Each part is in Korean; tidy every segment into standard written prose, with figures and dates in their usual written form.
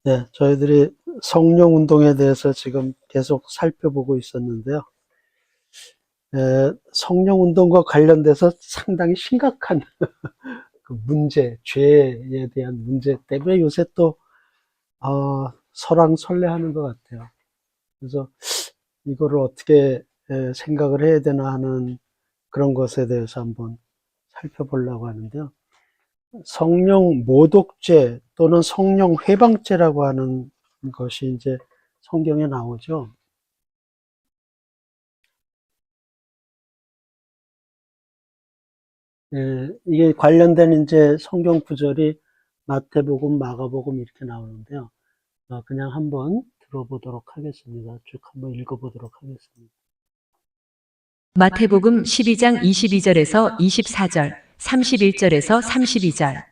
네, 저희들이 성령 운동에 대해서 지금 계속 살펴보고 있었는데요. 성령 운동과 관련돼서 상당히 심각한 그 문제, 죄에 대한 문제 때문에 요새 또 설왕설래하는 것 같아요. 그래서 이거를 어떻게 생각을 해야 되나 하는 그런 것에 대해서 한번 살펴보려고 하는데요. 성령 모독죄 또는 성령 회방죄라고 하는 것이 이제 성경에 나오죠. 이게 관련된 이제 성경 구절이 마태복음, 마가복음 이렇게 나오는데요. 그냥 한번 들어보도록 하겠습니다. 쭉 한번 읽어보도록 하겠습니다. 마태복음 12장 22절에서 24절, 31절에서 32절.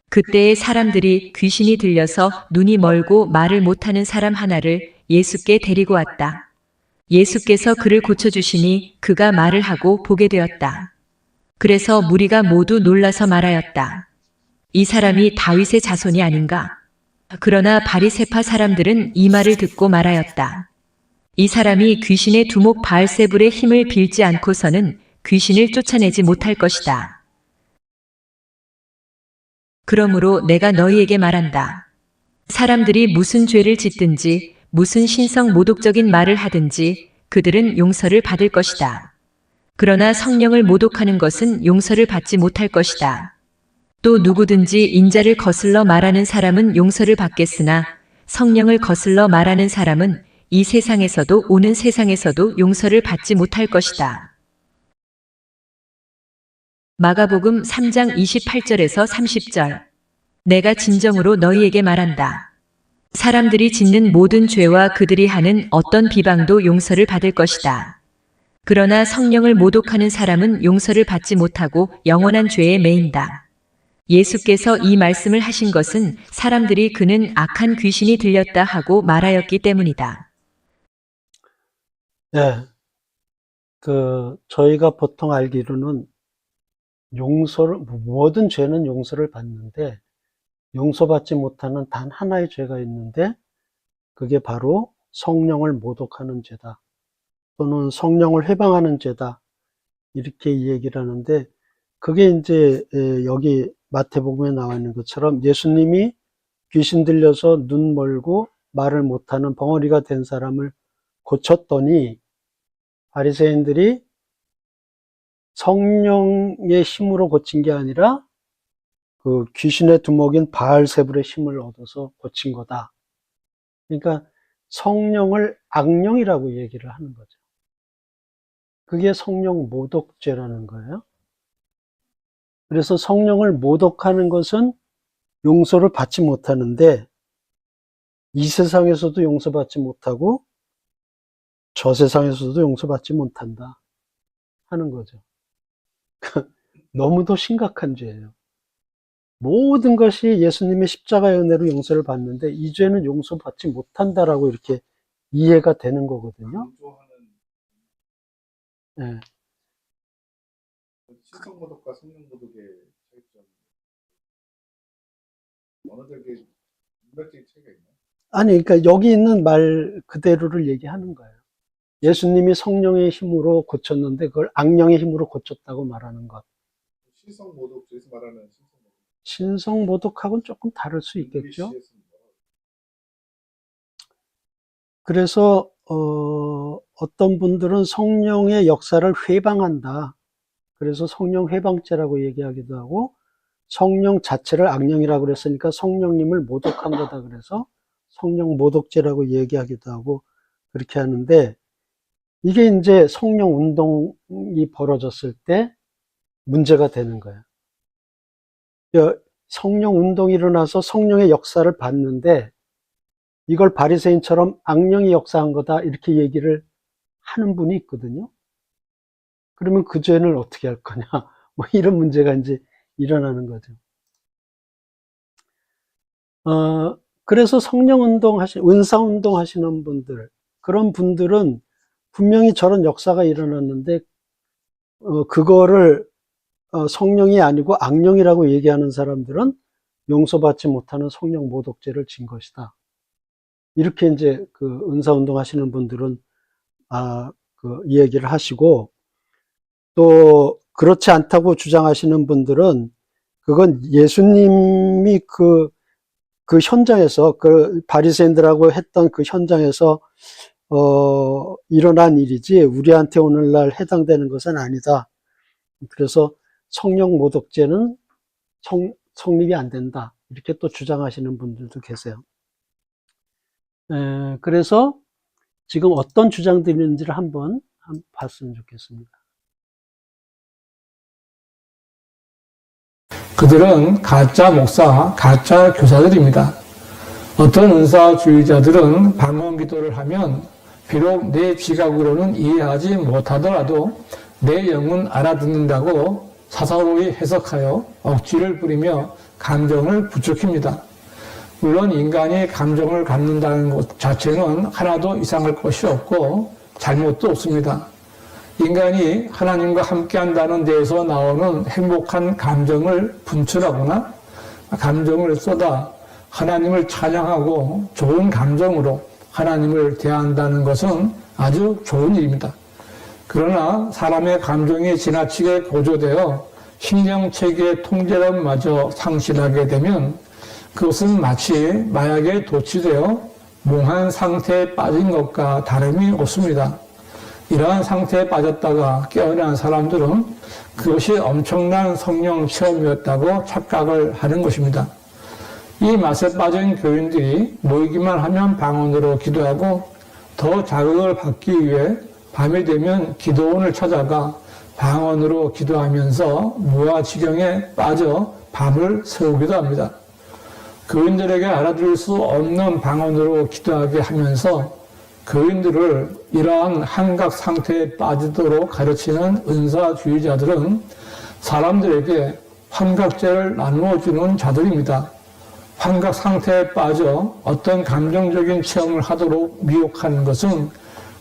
그때에 사람들이 귀신이 들려서 눈이 멀고 말을 못하는 사람 하나를 예수께 데리고 왔다. 예수께서 그를 고쳐주시니 그가 말을 하고 보게 되었다. 그래서 무리가 모두 놀라서 말하였다. 이 사람이 다윗의 자손이 아닌가? 그러나 바리새파 사람들은 이 말을 듣고 말하였다. 이 사람이 귀신의 두목 바알세불의 힘을 빌지 않고서는 귀신을 쫓아내지 못할 것이다. 그러므로 내가 너희에게 말한다. 사람들이 무슨 죄를 짓든지 무슨 신성 모독적인 말을 하든지 그들은 용서를 받을 것이다. 그러나 성령을 모독하는 것은 용서를 받지 못할 것이다. 또 누구든지 인자를 거슬러 말하는 사람은 용서를 받겠으나 성령을 거슬러 말하는 사람은 이 세상에서도 오는 세상에서도 용서를 받지 못할 것이다. 마가복음 3장 28절에서 30절. 내가 진정으로 너희에게 말한다. 사람들이 짓는 모든 죄와 그들이 하는 어떤 비방도 용서를 받을 것이다. 그러나 성령을 모독하는 사람은 용서를 받지 못하고 영원한 죄에 매인다. 예수께서 이 말씀을 하신 것은 사람들이 그는 악한 귀신이 들렸다 하고 말하였기 때문이다. 네, 저희가 보통 알기로는 모든 죄는 용서를 받는데, 용서받지 못하는 단 하나의 죄가 있는데, 그게 바로 성령을 모독하는 죄다. 또는 성령을 회방하는 죄다. 이렇게 얘기를 하는데, 그게 이제, 여기 마태복음에 나와 있는 것처럼 예수님이 귀신 들려서 눈 멀고 말을 못하는 벙어리가 된 사람을 고쳤더니, 바리새인들이 성령의 힘으로 고친 게 아니라 그 귀신의 두목인 바알세불의 힘을 얻어서 고친 거다. 그러니까 성령을 악령이라고 얘기를 하는 거죠. 그게 성령 모독죄라는 거예요. 그래서 성령을 모독하는 것은 용서를 받지 못하는데, 이 세상에서도 용서받지 못하고 저 세상에서도 용서받지 못한다 하는 거죠. 너무도 심각한 죄예요. 모든 것이 예수님의 십자가의 은혜로 용서를 받는데 이 죄는 용서받지 못한다라고 이렇게 이해가 되는 거거든요. 예. 신성모독과 성령모독의 차이점, 어느 쪽에 문맥적인 차이가 있나요? 아니, 그러니까 여기 있는 말 그대로를 얘기하는 거예요. 예수님이 성령의 힘으로 고쳤는데 그걸 악령의 힘으로 고쳤다고 말하는 것. 신성모독, 저에서 말하는 신성모독. 신성모독하고는 조금 다를 수 있겠죠. 잉글리시에서 그래서 어떤 분들은 성령의 역사를 회방한다. 그래서 성령 회방죄라고 얘기하기도 하고, 성령 자체를 악령이라고 그랬으니까 성령님을 모독한 거다 그래서 성령 모독죄라고 얘기하기도 하고 그렇게 하는데, 이게 이제 성령 운동이 벌어졌을 때 문제가 되는 거예요. 성령 운동이 일어나서 성령의 역사를 봤는데 이걸 바리새인처럼 악령이 역사한 거다 이렇게 얘기를 하는 분이 있거든요. 그러면 그 죄는 어떻게 할 거냐, 뭐 이런 문제가 이제 일어나는 거죠. 그래서 성령 운동 은사 운동 하시는 분들, 그런 분들은 분명히 저런 역사가 일어났는데, 그거를 성령이 아니고 악령이라고 얘기하는 사람들은 용서받지 못하는 성령 모독죄를 진 것이다. 이렇게 이제 그 은사운동 하시는 분들은, 이 얘기를 하시고, 또, 그렇지 않다고 주장하시는 분들은, 그건 예수님이 그 현장에서, 그 바리새인들하고 했던 그 현장에서, 일어난 일이지, 우리한테 오늘날 해당되는 것은 아니다. 그래서 성령 모독죄는 성립이 안 된다. 이렇게 또 주장하시는 분들도 계세요. 그래서 지금 어떤 주장들이 있는지를 한번 봤으면 좋겠습니다. 그들은 가짜 목사, 가짜 교사들입니다. 어떤 은사주의자들은 방언 기도를 하면 비록 내 지각으로는 이해하지 못하더라도 내 영은 알아듣는다고 사사로이 해석하여 억지를 부리며 감정을 부추깁니다. 물론 인간이 감정을 갖는다는 것 자체는 하나도 이상할 것이 없고 잘못도 없습니다. 인간이 하나님과 함께한다는 데에서 나오는 행복한 감정을 분출하거나 감정을 쏟아 하나님을 찬양하고 좋은 감정으로 하나님을 대한다는 것은 아주 좋은 일입니다. 그러나 사람의 감정이 지나치게 고조되어 신경체계의 통제력마저 상실하게 되면 그것은 마치 마약에 도취되어 몽한 상태에 빠진 것과 다름이 없습니다. 이러한 상태에 빠졌다가 깨어난 사람들은 그것이 엄청난 성령 체험이었다고 착각을 하는 것입니다. 이 맛에 빠진 교인들이 모이기만 하면 방언으로 기도하고 더 자극을 받기 위해 밤이 되면 기도원을 찾아가 방언으로 기도하면서 무아지경에 빠져 밤을 새우기도 합니다. 교인들에게 알아들을 수 없는 방언으로 기도하게 하면서 교인들을 이러한 한각 상태에 빠지도록 가르치는 은사주의자들은 사람들에게 환각제를 나누어주는 자들입니다. 환각 상태에 빠져 어떤 감정적인 체험을 하도록 미혹하는 것은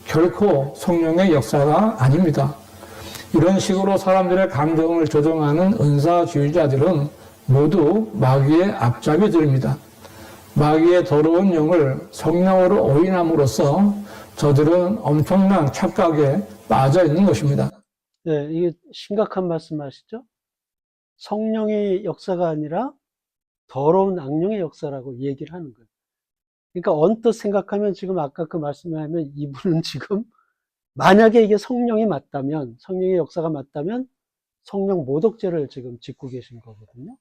결코 성령의 역사가 아닙니다. 이런 식으로 사람들의 감정을 조종하는 은사주의자들은 모두 마귀의 앞잡이들입니다. 마귀의 더러운 영을 성령으로 오인함으로써 저들은 엄청난 착각에 빠져 있는 것입니다. 네, 이게 심각한 말씀하시죠? 성령의 역사가 아니라 더러운 악령의 역사라고 얘기를 하는 거예요. 그러니까 언뜻 생각하면 지금 아까 그 말씀을 하면 이분은 지금 만약에 이게 성령이 맞다면, 성령의 역사가 맞다면 성령 모독죄를 지금 짓고 계신 거거든요.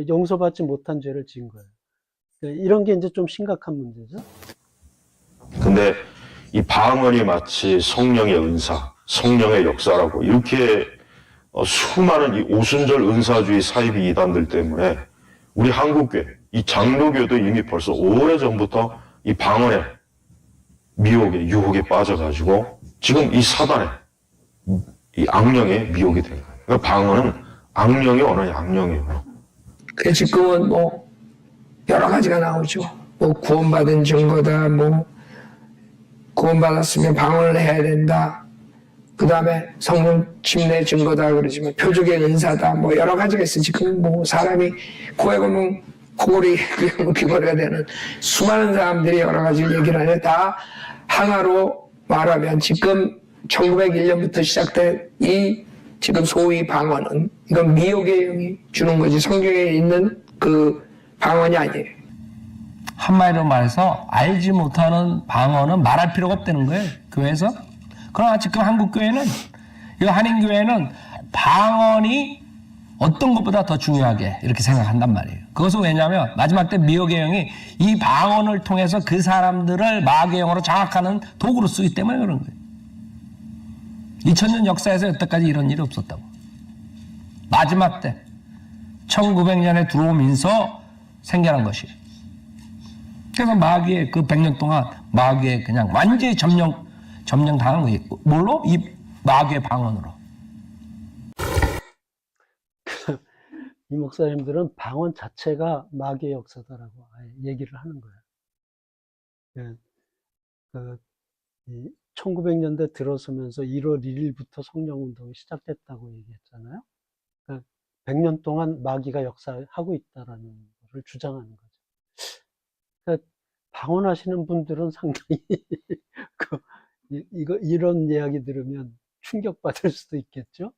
용서받지 못한 죄를 지은 거예요. 이런 게 이제 좀 심각한 문제죠. 근데 이 방언이 마치 성령의 은사, 성령의 역사라고 이렇게 수많은 이 오순절 은사주의 사이비 이단들 때문에 우리 한국교회, 이 장로교도 이미 벌써 오래전부터 이 방언의 미혹에, 유혹에 빠져가지고 지금 이 사단의, 이 악령의 미혹이 된 거예요. 그러니까 방언은 악령의 언어예요, 악령의 언어. 그 지금은 뭐 여러 가지가 나오죠. 뭐 구원받은 증거다, 뭐 구원받았으면 방언을 해야 된다. 그 다음에 성령 침례 증거다 그러지만 표적의 은사다. 뭐 여러 가지가 있어. 지금 뭐 사람이 코에 걸면 코골이 그냥 귀걸이가 되는 수많은 사람들이 여러 가지 얘기를 하는데 다 하나로 말하면 지금 1901년부터 시작된 이 지금 소위 방언은 이건 미혹의 영이 주는 거지 성경에 있는 그 방언이 아니에요. 한마디로 말해서 알지 못하는 방언은 말할 필요가 없다는 거예요, 교회에서. 그러나 지금 한국교회는, 이 한인교회는 방언이 어떤 것보다 더 중요하게 이렇게 생각한단 말이에요. 그것은 왜냐하면 마지막 때 미혹의 영이 이 방언을 통해서 그 사람들을 마귀의 영으로 장악하는 도구로 쓰기 때문에 그런 거예요. 2000년 역사에서 여태까지 이런 일이 없었다고. 마지막 때 1900년에 들어오면서 생겨난 것이에요. 그래서 마귀의 그 100년 동안 마귀의 그냥 완전히 점령당한 거예요. 뭘로? 이 마귀의 방언으로. 이 목사님들은 방언 자체가 마귀의 역사다라고 얘기를 하는 거예요. 그 1900년대 들어서면서 1월 1일부터 성령운동이 시작됐다고 얘기했잖아요. 그러니까 100년 동안 마귀가 역사하고 있다라는 것을 주장하는 거죠. 그러니까 방언하시는 분들은 상당히 이런 이야기 들으면 충격받을 수도 있겠죠.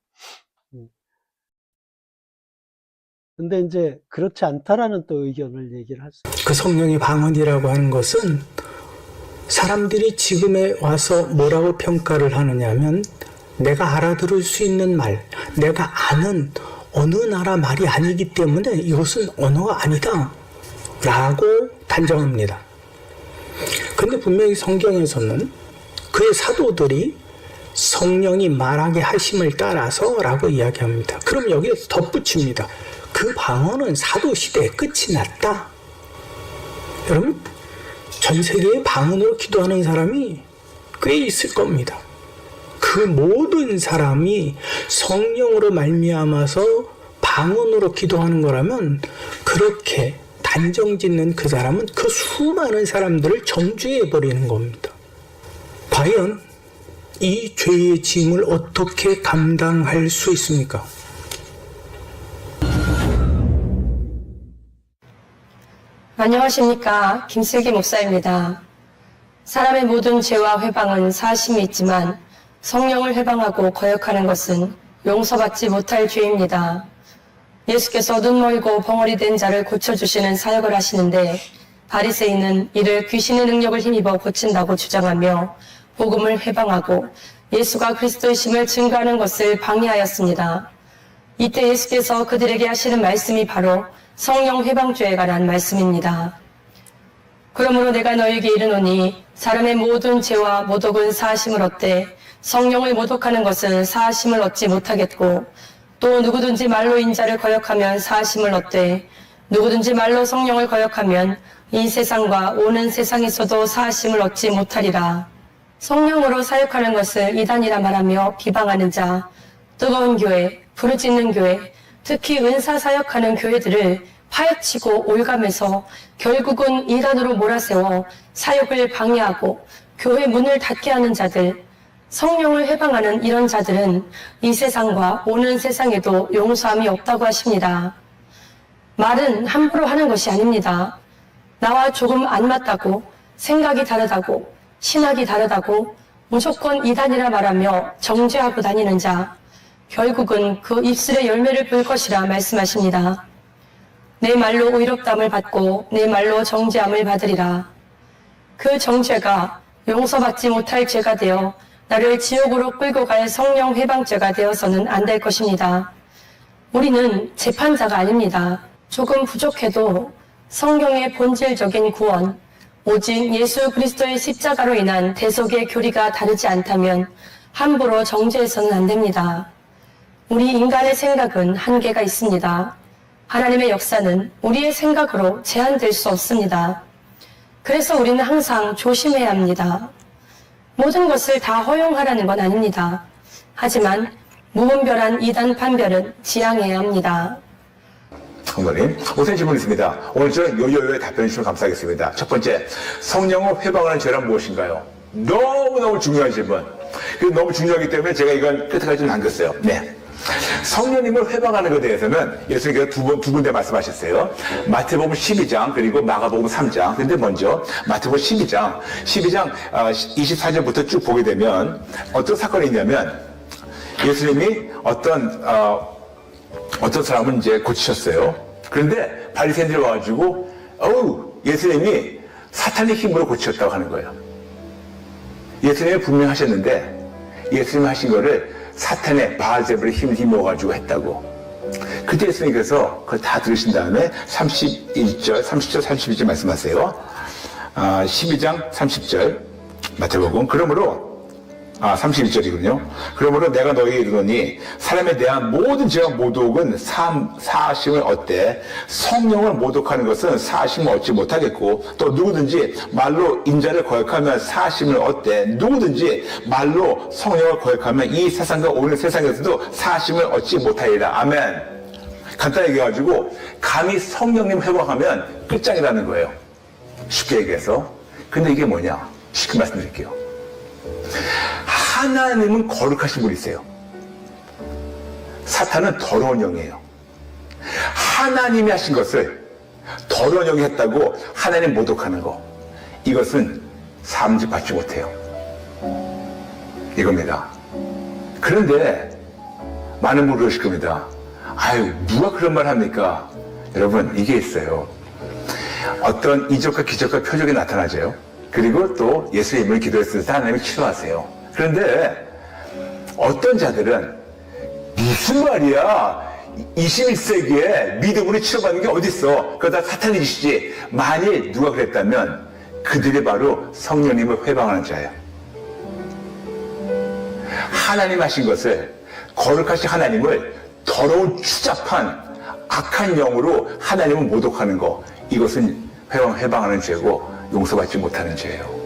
근데 이제 그렇지 않다라는 또 의견을 얘기를 할 수 있어요. 그 성령의 방언이라고 하는 것은 사람들이 지금에 와서 뭐라고 평가를 하느냐면 내가 알아들을 수 있는 말, 내가 아는 어느 나라 말이 아니기 때문에 이것은 언어가 아니다 라고 단정합니다. 근데 분명히 성경에서는 그의 사도들이 성령이 말하게 하심을 따라서 라고 이야기합니다. 그럼 여기에 덧붙입니다. 그 방언은 사도시대에 끝이 났다. 여러분, 전 세계에 방언으로 기도하는 사람이 꽤 있을 겁니다. 그 모든 사람이 성령으로 말미암아서 방언으로 기도하는 거라면 그렇게 단정짓는 그 사람은 그 수많은 사람들을 정죄해 버리는 겁니다. 과연 이 죄의 짐을 어떻게 감당할 수 있습니까? 안녕하십니까. 김슬기 목사입니다. 사람의 모든 죄와 회방은 사심이 있지만 성령을 회방하고 거역하는 것은 용서받지 못할 죄입니다. 예수께서 눈 멀고 벙어리 된 자를 고쳐주시는 사역을 하시는데 바리새인은 이를 귀신의 능력을 힘입어 고친다고 주장하며 복음을 회방하고 예수가 그리스도이심을 증거하는 것을 방해하였습니다. 이때 예수께서 그들에게 하시는 말씀이 바로 성령 회방죄에 관한 말씀입니다. 그러므로 내가 너에게 이르노니 사람의 모든 죄와 모독은 사하심을 얻되 성령을 모독하는 것은 사하심을 얻지 못하겠고 또 누구든지 말로 인자를 거역하면 사하심을 얻되 누구든지 말로 성령을 거역하면 이 세상과 오는 세상에서도 사하심을 얻지 못하리라. 성령으로 사역하는 것을 이단이라 말하며 비방하는 자, 뜨거운 교회, 부르짖는 교회, 특히 은사 사역하는 교회들을 파헤치고 올감해서 결국은 이단으로 몰아세워 사역을 방해하고 교회 문을 닫게 하는 자들, 성령을 회방하는 이런 자들은 이 세상과 오는 세상에도 용서함이 없다고 하십니다. 말은 함부로 하는 것이 아닙니다. 나와 조금 안 맞다고, 생각이 다르다고, 신학이 다르다고 무조건 이단이라 말하며 정죄하고 다니는 자, 결국은 그 입술의 열매를 볼 것이라 말씀하십니다. 내 말로 의롭다함을 받고 내 말로 정죄함을 받으리라. 그 정죄가 용서받지 못할 죄가 되어 나를 지옥으로 끌고 갈 성령 회방죄가 되어서는 안 될 것입니다. 우리는 재판자가 아닙니다. 조금 부족해도 성경의 본질적인 구원, 오직 예수 그리스도의 십자가로 인한 대속의 교리가 다르지 않다면 함부로 정죄해서는 안 됩니다. 우리 인간의 생각은 한계가 있습니다. 하나님의 역사는 우리의 생각으로 제한될 수 없습니다. 그래서 우리는 항상 조심해야 합니다. 모든 것을 다 허용하라는 건 아닙니다. 하지만 무분별한 이단 판별은 지양해야 합니다. 어머님, 우선 질문 있습니다. 오늘 저는 요요요에 답변해 주시면 감사하겠습니다. 첫 번째, 성령을 회방하는 죄란 무엇인가요? 너무너무 중요한 질문. 너무 중요하기 때문에 제가 이건 끝까지 좀 남겼어요. 네. 성령님을 회방하는 것에 대해서는 예수님께서 두 군데 말씀하셨어요. 마태복음 12장 그리고 마가복음 3장. 근데 먼저 마태복음 12장 24절부터 쭉 보게 되면 어떤 사건이 있냐면 예수님이 어떤 사람은 이제 고치셨어요. 그런데 바리새인들이 와가지고 예수님이 사탄의 힘으로 고치셨다고 하는 거예요. 예수님이 분명히 하셨는데 예수님이 하신 거를 사탄의 바알제불의 힘을 힘입어가지고 했다고. 그때 예수님께서 그걸 다 들으신 다음에 30절, 31절 말씀하세요. 12장 30절 마태복음. 그러므로 31절이군요. 그러므로 내가 너희에게 이르노니 사람에 대한 모든 죄와 모독은 사하심을 얻되 성령을 모독하는 것은 사하심을 얻지 못하겠고 또 누구든지 말로 인자를 거역하면 사하심을 얻되 누구든지 말로 성령을 거역하면 이 세상과 오는 세상에서도 사하심을 얻지 못하리라. 아멘. 간단히 얘기해가지고 감히 성령님 회방하면 끝장이라는 거예요. 쉽게 얘기해서. 근데 이게 뭐냐? 쉽게 말씀드릴게요. 하나님은 거룩하신 분이세요. 사탄은 더러운 영이에요. 하나님이 하신 것을 더러운 영이 했다고 하나님 모독하는 거. 이것은 삼집받지 못해요. 이겁니다. 그런데 많은 분이 그러실 겁니다. 아유, 누가 그런 말 합니까? 여러분, 이게 있어요. 어떤 이적과 기적과 표적이 나타나죠. 그리고 또 예수님을 기도했을 때 하나님이 치료하세요. 그런데 어떤 자들은 무슨 말이야? 21세기에 믿음으로 치료받는 게 어딨어? 그러다 사탄이 짓이지. 만일 누가 그랬다면 그들이 바로 성령님을 회방하는 자예요. 하나님 하신 것을, 거룩하신 하나님을 더러운 추잡한 악한 영으로 하나님을 모독하는 거, 이것은 회방하는 죄고 용서받지 못하는 죄예요.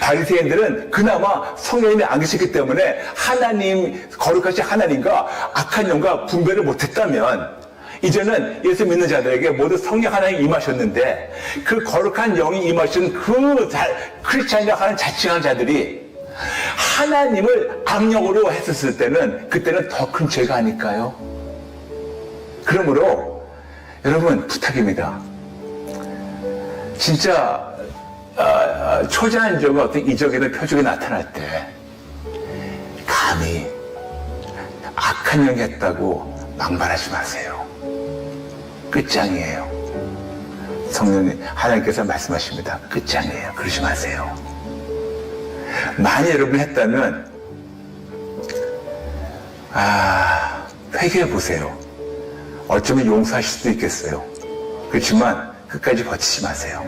바리새인들은 그나마 성령님이 안 계셨기 때문에 하나님, 거룩하신 하나님과 악한 영과 분별을 못했다면, 이제는 예수 믿는 자들에게 모두 성령 하나님이 임하셨는데, 그 거룩한 영이 임하신 크리스찬이라 하는 자칭한 자들이 하나님을 악령으로 했었을 때는, 그때는 더 큰 죄가 아닐까요? 그러므로 여러분, 부탁입니다. 진짜 초자연적인 어떤 이적이나 표적이 나타날 때 감히 악한 영이 했다고 막말하지 마세요. 끝장이에요. 성령님, 하나님께서 말씀하십니다. 끝장이에요. 그러지 마세요. 만약 여러분이 했다면 회개해 보세요. 어쩌면 용서하실 수도 있겠어요. 그렇지만 끝까지 버티지 마세요.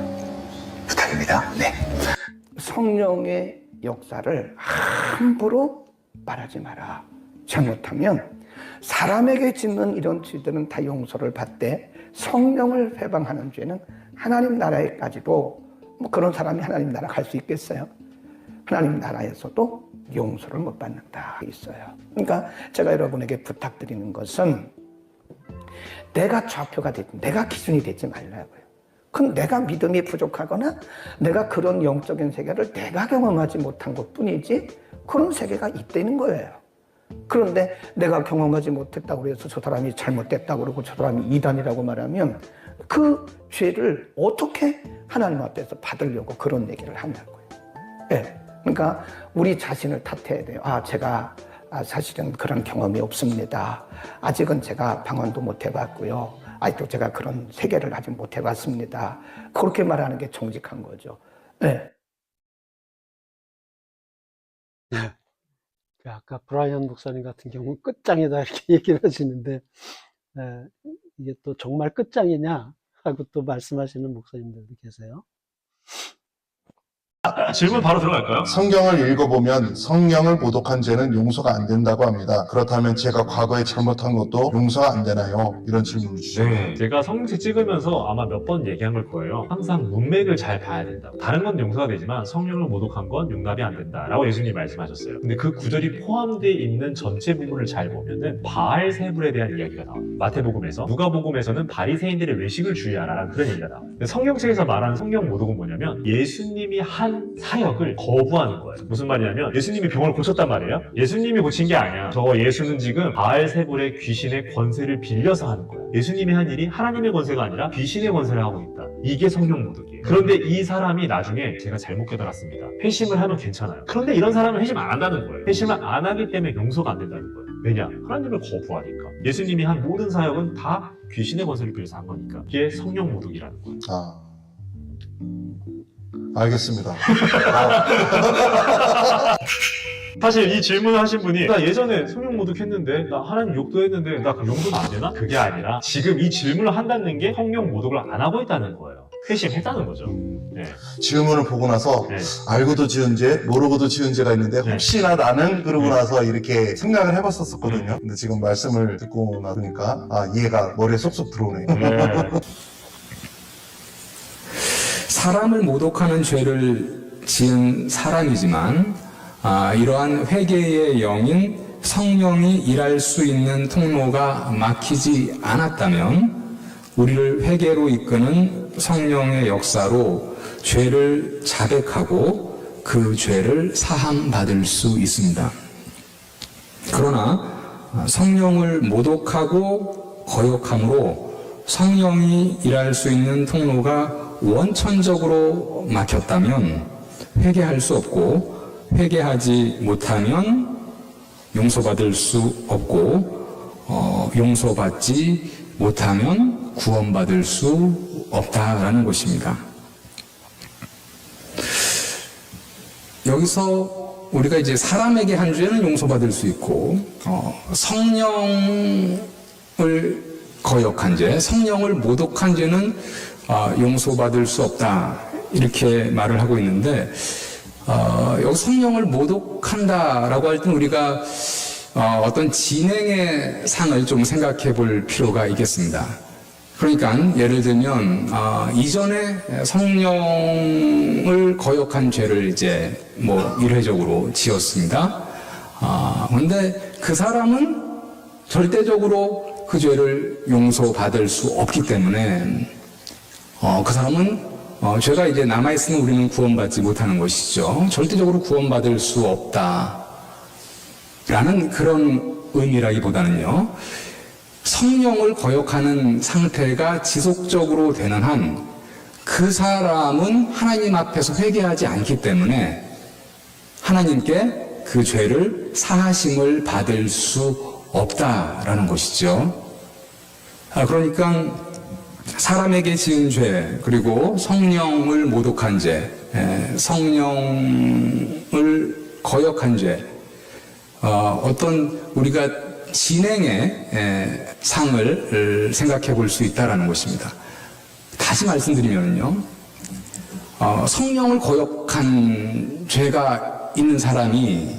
부탁입니다. 네. 성령의 역사를 함부로 말하지 마라. 잘못하면 사람에게 짓는 이런 죄들은 다 용서를 받되, 성령을 회방하는 죄는 하나님 나라에까지도, 뭐 그런 사람이 하나님 나라 갈 수 있겠어요? 하나님 나라에서도 용서를 못 받는다 있어요. 그러니까 제가 여러분에게 부탁드리는 것은, 내가 좌표가 되지, 내가 기준이 되지 말라고요. 그건 내가 믿음이 부족하거나 내가 그런 영적인 세계를 내가 경험하지 못한 것뿐이지, 그런 세계가 있다는 거예요. 그런데 내가 경험하지 못했다고 해서 저 사람이 잘못됐다고 그러고 저 사람이 이단이라고 말하면 그 죄를 어떻게 하나님 앞에서 받으려고 그런 얘기를 하냐고요. 네. 그러니까 우리 자신을 탓해야 돼요. 제가 사실은 그런 경험이 없습니다. 아직은 제가 방언도 못 해봤고요. 아직도 제가 그런 세계를 아직 못 해봤습니다. 그렇게 말하는 게 정직한 거죠. 네. 네. 아까 브라이언 목사님 같은 경우는 끝장이다 이렇게 얘기를 하시는데, 이게 또 정말 끝장이냐 하고 또 말씀하시는 목사님들도 계세요. 질문 바로 들어갈까요? 성경을 읽어보면 성령을 모독한 죄는 용서가 안 된다고 합니다. 그렇다면 제가 과거에 잘못한 것도 용서가 안 되나요? 이런 질문을 주시죠. 네. 제가 성경책 찍으면서 아마 몇 번 얘기한 걸 거예요. 항상 문맥을 잘 봐야 된다. 다른 건 용서가 되지만 성령을 모독한 건 용납이 안 된다라고 예수님이 말씀하셨어요. 근데 그 구절이 포함되어 있는 전체 부분을 잘 보면은 바알세불에 대한 이야기가 나와요. 마태복음에서, 누가복음에서는 바리새인들의 외식을 주의하라라는 그런 얘기가 나와요. 근데 성경책에서 말하는 성령 모독은 뭐냐면 예수님이 한 사역을 거부하는 거예요. 무슨 말이냐면 예수님이 병을 고쳤단 말이에요. 예수님이 고친 게 아니야. 저 예수는 지금 바알세불의 귀신의 권세를 빌려서 하는 거예요. 예수님이 한 일이 하나님의 권세가 아니라 귀신의 권세를 하고 있다. 이게 성령 모독이에요. 그런데 이 사람이 나중에 제가 잘못 깨달았습니다. 회심을 하면 괜찮아요. 그런데 이런 사람은 회심 안 한다는 거예요. 회심을 안 하기 때문에 용서가 안 된다는 거예요. 왜냐? 하나님을 거부하니까. 예수님이 한 모든 사역은 다 귀신의 권세를 빌려서 한 거니까. 이게 성령 모독이라는 거예요. 알겠습니다. 사실 이 질문을 하신 분이 나 예전에 성령 모독했는데 나 하나님 욕도 했는데 나 그럼 용서는 안 되나? 그게 아니라 지금 이 질문을 한다는 게 성령 모독을 안 하고 있다는 거예요. 회심했다는 거죠. 네. 질문을 보고 나서 알고도 지은 죄, 모르고도 지은 죄가 있는데 혹시나 나는 그러고 나서 이렇게 생각을 해봤었거든요. 근데 지금 말씀을 듣고 나니까 이해가 머리에 쏙쏙 들어오네요. 사람을 모독하는 죄를 지은 사람이지만 이러한 회개의 영인 성령이 일할 수 있는 통로가 막히지 않았다면 우리를 회개로 이끄는 성령의 역사로 죄를 자백하고 그 죄를 사함받을 수 있습니다. 그러나 성령을 모독하고 거역함으로 성령이 일할 수 있는 통로가 원천적으로 막혔다면 회개할 수 없고, 회개하지 못하면 용서받을 수 없고, 용서받지 못하면 구원받을 수 없다라는 것입니다. 여기서 우리가 이제 사람에게 한 죄는 용서받을 수 있고, 성령을 거역한 죄, 성령을 모독한 죄는 용서받을 수 없다, 이렇게 말을 하고 있는데, 여기 성령을 모독한다라고 할 때 우리가 어떤 진행의 상을 좀 생각해 볼 필요가 있겠습니다. 그러니까 예를 들면 이전에 성령을 거역한 죄를 이제 뭐 일회적으로 지었습니다. 그런데 그 사람은 절대적으로 그 죄를 용서받을 수 없기 때문에 그 사람은 죄가 이제 남아있으면 우리는 구원받지 못하는 것이죠. 절대적으로 구원받을 수 없다 라는 그런 의미라기보다는요, 성령을 거역하는 상태가 지속적으로 되는 한 그 사람은 하나님 앞에서 회개하지 않기 때문에 하나님께 그 죄를 사하심을 받을 수 없다라는 것이죠. 그러니까 사람에게 지은 죄, 그리고 성령을 모독한 죄, 성령을 거역한 죄, 어떤 우리가 진행의 상을 생각해 볼 수 있다는 것입니다. 다시 말씀드리면요, 성령을 거역한 죄가 있는 사람이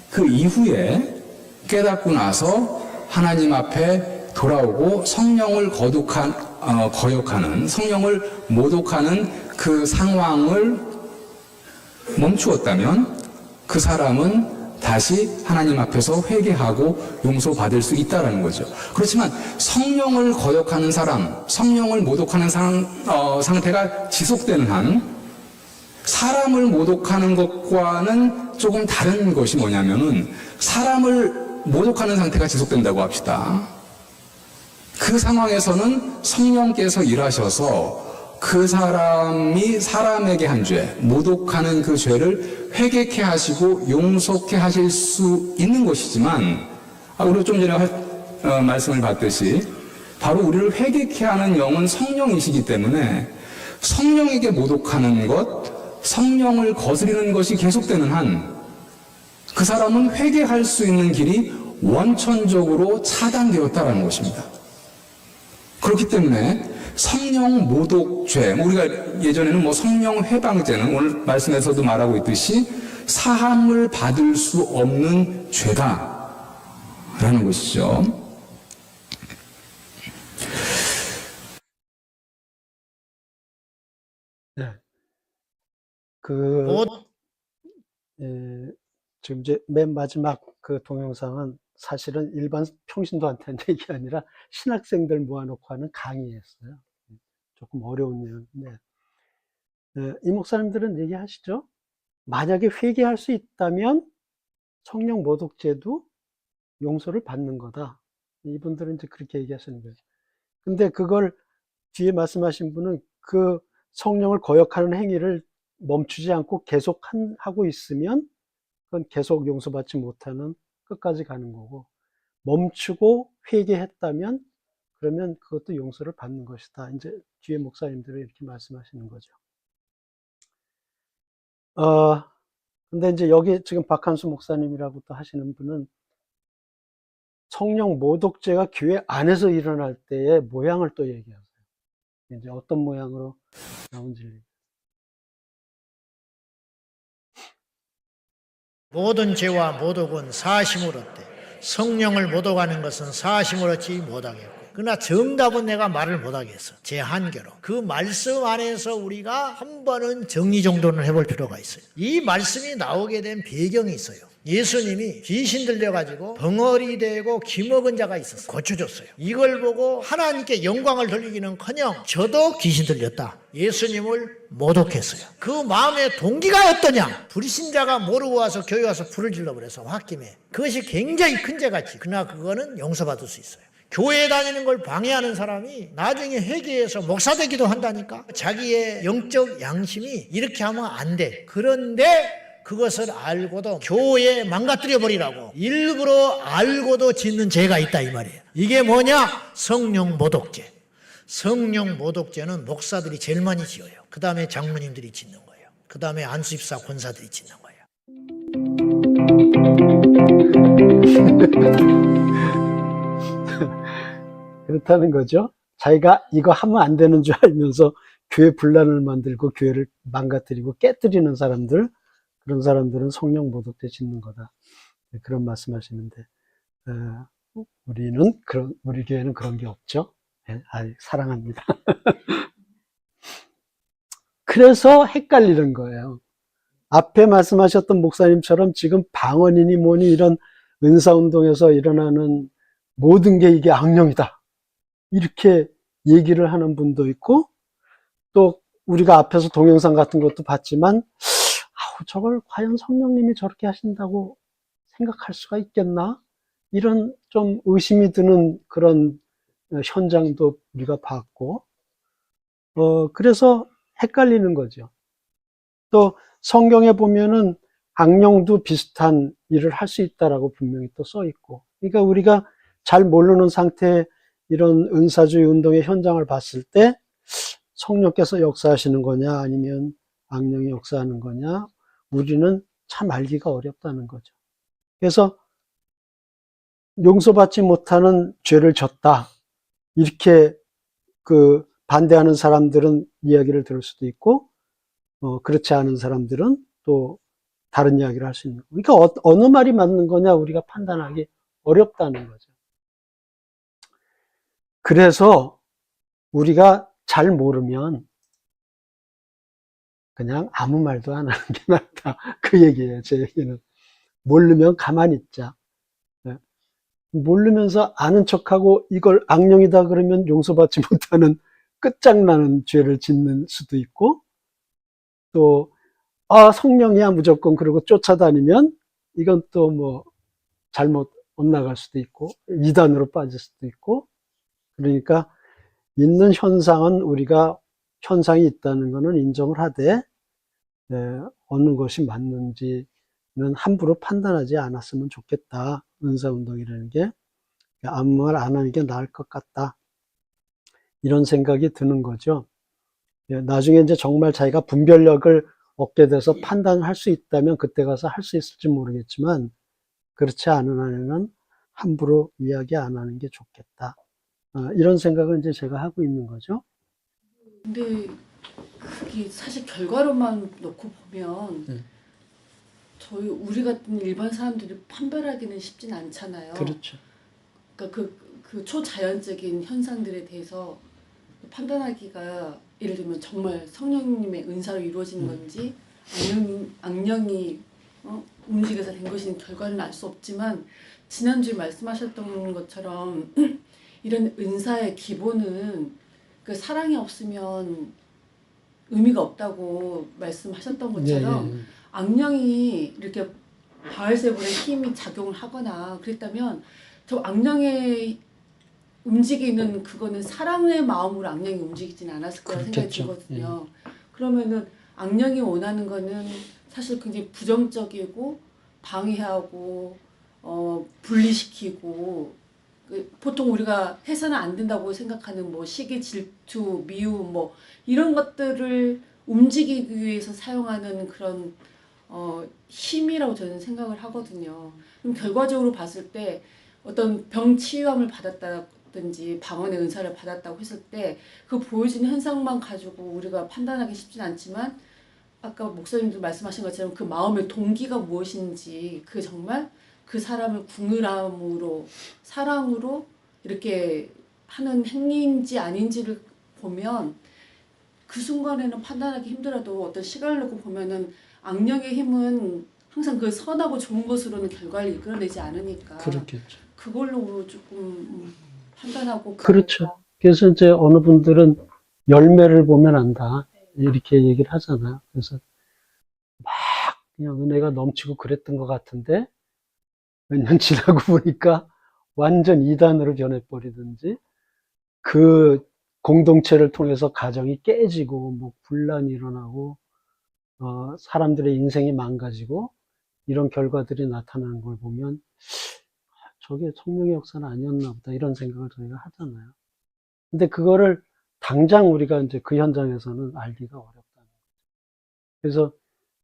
그 이후에 깨닫고 나서 하나님 앞에 돌아오고 성령을 거역하는, 성령을 모독하는 그 상황을 멈추었다면 그 사람은 다시 하나님 앞에서 회개하고 용서받을 수 있다는 거죠. 그렇지만 성령을 거역하는 사람, 성령을 모독하는 상태가 지속되는 한 사람을 모독하는 것과는 조금 다른 것이 뭐냐면은, 사람을 모독하는 상태가 지속된다고 합시다. 그 상황에서는 성령께서 일하셔서 그 사람이 사람에게 한 죄, 모독하는 그 죄를 회개케 하시고 용서케 하실 수 있는 것이지만, 우리가 좀 전에 말씀을 봤듯이 바로 우리를 회개케 하는 영은 성령이시기 때문에 성령에게 모독하는 것, 성령을 거스리는 것이 계속되는 한 그 사람은 회개할 수 있는 길이 원천적으로 차단되었다는 것입니다. 그렇기 때문에 성령 모독죄, 우리가 예전에는 성령 회방죄는 오늘 말씀에서도 말하고 있듯이 사함을 받을 수 없는 죄다라는 것이죠. 네. 지금 이제 맨 마지막 그 동영상은 사실은 일반 평신도한테 한 얘기 아니라 신학생들 모아놓고 하는 강의였어요. 조금 어려운 내용인데, 이 목사님들은 얘기하시죠. 만약에 회개할 수 있다면 성령 모독죄도 용서를 받는 거다. 이분들은 이제 그렇게 얘기하시는 거예요. 근데 그걸 뒤에 말씀하신 분은 그 성령을 거역하는 행위를 멈추지 않고 계속 하고 있으면 그건 계속 용서받지 못하는, 끝까지 가는 거고, 멈추고 회개했다면 그러면 그것도 용서를 받는 것이다. 이제 뒤에 목사님들은 이렇게 말씀하시는 거죠. 근데 이제 여기 지금 박한수 목사님이라고 또 하시는 분은 성령 모독죄가 교회 안에서 일어날 때의 모양을 또 얘기하세요. 이제 어떤 모양으로 나온지. 모든 죄와 모독은 사심으로 얻되 성령을 모독하는 것은 사심을 얻지 못하겠고, 그러나 정답은 내가 말을 못하겠어. 제 한계로. 그 말씀 안에서 우리가 한 번은 정리정돈을 해볼 필요가 있어요. 이 말씀이 나오게 된 배경이 있어요. 예수님이 귀신 들려가지고 벙어리 되고 기먹은 자가 있었어요. 고쳐줬어요. 이걸 보고 하나님께 영광을 돌리기는커녕 저도 귀신 들렸다, 예수님을 모독했어요. 그 마음의 동기가 어떠냐? 불신자가 모르고 와서 교회 와서 불을 질러버려서 홧김에. 그것이 굉장히 큰 죄같이. 그러나 그거는 용서받을 수 있어요. 교회 다니는 걸 방해하는 사람이 나중에 회개해서 목사 되기도 한다니까. 자기의 영적 양심이 이렇게 하면 안 돼. 그런데 그것을 알고도 교회 망가뜨려 버리라고 일부러 알고도 짓는 죄가 있다 이 말이에요. 이게 뭐냐? 성령 모독죄. 성령 모독죄는 목사들이 제일 많이 지어요. 그 다음에 장로님들이 짓는 거예요. 그 다음에 안수집사 권사들이 짓는 거예요. 그렇다는 거죠. 자기가 이거 하면 안 되는 줄 알면서 교회 분란을 만들고 교회를 망가뜨리고 깨뜨리는 사람들, 그런 사람들은 성령 모독죄 짓는 거다. 그런 말씀하시는데, 우리 교회는 그런 게 없죠. 사랑합니다. 그래서 헷갈리는 거예요. 앞에 말씀하셨던 목사님처럼 지금 방언이니 뭐니 이런 은사운동에서 일어나는 모든 게 이게 악령이다. 이렇게 얘기를 하는 분도 있고, 또 우리가 앞에서 동영상 같은 것도 봤지만, 저걸 과연 성령님이 저렇게 하신다고 생각할 수가 있겠나? 이런 좀 의심이 드는 그런 현장도 우리가 봤고, 그래서 헷갈리는 거죠. 또 성경에 보면은 악령도 비슷한 일을 할 수 있다라고 분명히 또 써 있고, 그러니까 우리가 잘 모르는 상태에 이런 은사주의 운동의 현장을 봤을 때 성령께서 역사하시는 거냐 아니면 악령이 역사하는 거냐, 우리는 참 알기가 어렵다는 거죠. 그래서 용서받지 못하는 죄를 졌다, 이렇게 반대하는 사람들은 이야기를 들을 수도 있고, 그렇지 않은 사람들은 또 다른 이야기를 할 수 있는 거예요. 그러니까 어느 말이 맞는 거냐 우리가 판단하기 어렵다는 거죠. 그래서 우리가 잘 모르면 그냥 아무 말도 안 하는 게 낫다, 그 얘기예요. 제 얘기는 모르면 가만히 있자. 모르면서 아는 척하고 이걸 악령이다 그러면 용서받지 못하는 끝장나는 죄를 짓는 수도 있고, 또 성령이야 무조건 그러고 쫓아다니면 이건 또 뭐 잘못 엇나갈 수도 있고 이단으로 빠질 수도 있고. 그러니까 있는 현상은 우리가 현상이 있다는 것은 인정을 하되, 어느 것이 맞는지는 함부로 판단하지 않았으면 좋겠다. 은사운동이라는 게 아무 말 안 하는 게 나을 것 같다, 이런 생각이 드는 거죠. 나중에 이제 정말 자기가 분별력을 얻게 돼서 판단을 할 수 있다면 그때 가서 할 수 있을지 모르겠지만, 그렇지 않은 한에는 함부로 이야기 안 하는 게 좋겠다, 이런 생각을 이제 제가 하고 있는 거죠. 근데 그게 사실 결과로만 놓고 보면 우리 같은 일반 사람들이 판별하기는 쉽진 않잖아요. 그렇죠. 그러니까 그 초자연적인 현상들에 대해서 판단하기가, 예를 들면 정말 성령님의 은사로 이루어진 건지 악령이 움직여서 된 것인 결과는 알 수 없지만, 지난주에 말씀하셨던 것처럼 이런 은사의 기본은 그 사랑이 없으면 의미가 없다고 말씀하셨던 것처럼, 악령이 이렇게 바알세불의 힘이 작용을 하거나 그랬다면 저 악령의 움직이는 그거는 사랑의 마음으로 악령이 움직이지는 않았을 거라 생각이 들거든요. 그러면은 악령이 원하는 거는 사실 굉장히 부정적이고 방해하고 분리시키고, 보통 우리가 해서는 안 된다고 생각하는 뭐 시기, 질투, 미움 뭐 이런 것들을 움직이기 위해서 사용하는 그런 힘이라고 저는 생각을 하거든요. 그럼 결과적으로 봤을 때 어떤 병 치유함을 받았다든지 방언의 은사를 받았다고 했을 때 그 보여지는 현상만 가지고 우리가 판단하기 쉽진 않지만, 아까 목사님도 말씀하신 것처럼 그 마음의 동기가 무엇인지, 그 정말 그 사람을 궁휼함으로 사랑으로 이렇게 하는 행위인지 아닌지를 보면, 그 순간에는 판단하기 힘들어도 어떤 시간을 놓고 보면은 악령의 힘은 항상 그 선하고 좋은 것으로는 결과를 이끌어내지 않으니까, 그렇겠죠. 그걸로 조금 판단하고. 그렇죠. 그래서 이제 어느 분들은 열매를 보면 안다, 이렇게 얘기를 하잖아요. 그래서 막 그냥 은혜가 넘치고 그랬던 것 같은데 몇 년 지나고 보니까 완전 이단으로 변해버리든지, 그 공동체를 통해서 가정이 깨지고, 뭐, 분란이 일어나고, 사람들의 인생이 망가지고, 이런 결과들이 나타나는 걸 보면, 저게 성령의 역사는 아니었나 보다, 이런 생각을 저희가 하잖아요. 근데 그거를 당장 우리가 이제 그 현장에서는 알기가 어렵다는 거죠. 그래서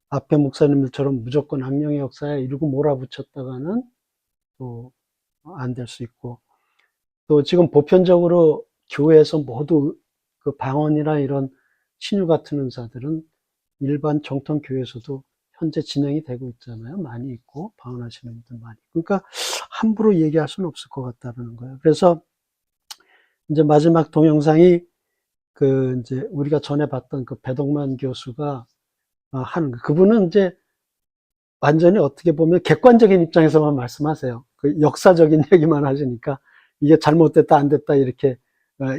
앞에 목사님들처럼 무조건 악령의 역사에 이러고 몰아붙였다가는 또 안 될 수 있고, 또 지금 보편적으로 교회에서 모두 그 방언이나 이런 신유 같은 은사들은 일반 정통 교회에서도 현재 진행이 되고 있잖아요. 많이 있고, 방언하시는 분들 많이 있고. 그러니까 함부로 얘기할 수는 없을 것 같다는 거예요. 그래서 이제 마지막 동영상이 그 이제 우리가 전에 봤던 그 배동만 교수가 하는 거. 그분은 이제 완전히 어떻게 보면 객관적인 입장에서만 말씀하세요. 그 역사적인 얘기만 하시니까 이게 잘못됐다 안 됐다 이렇게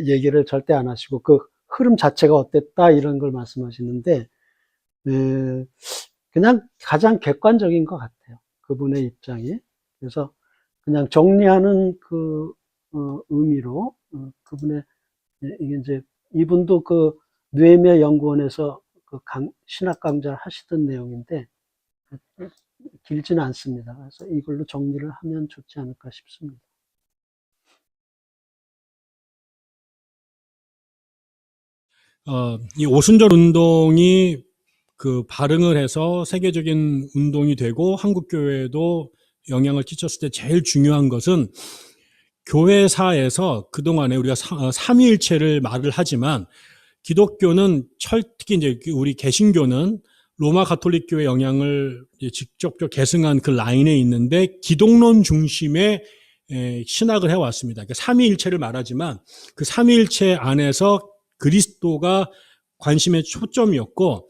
얘기를 절대 안 하시고 그 흐름 자체가 어땠다 이런 걸 말씀하시는데 그냥 가장 객관적인 것 같아요. 그분의 입장이. 그래서 그냥 정리하는 그 의미로 그분의 이게 이제 이분도 그 뇌며 연구원에서 그 신학 강좌를 하시던 내용인데 길지는 않습니다. 그래서 이걸로 정리를 하면 좋지 않을까 싶습니다. 이 오순절 운동이 그 발흥을 해서 세계적인 운동이 되고 한국 교회에도 영향을 끼쳤을 때 제일 중요한 것은 교회사에서 그동안에 우리가 삼위일체를 말을 하지만 기독교는 특히 이제 우리 개신교는 로마 가톨릭 교회 영향을 직접적으로 계승한 그 라인에 있는데 기독론 중심의 신학을 해왔습니다. 그러니까 삼위일체를 말하지만 그 삼위일체 안에서 그리스도가 관심의 초점이었고,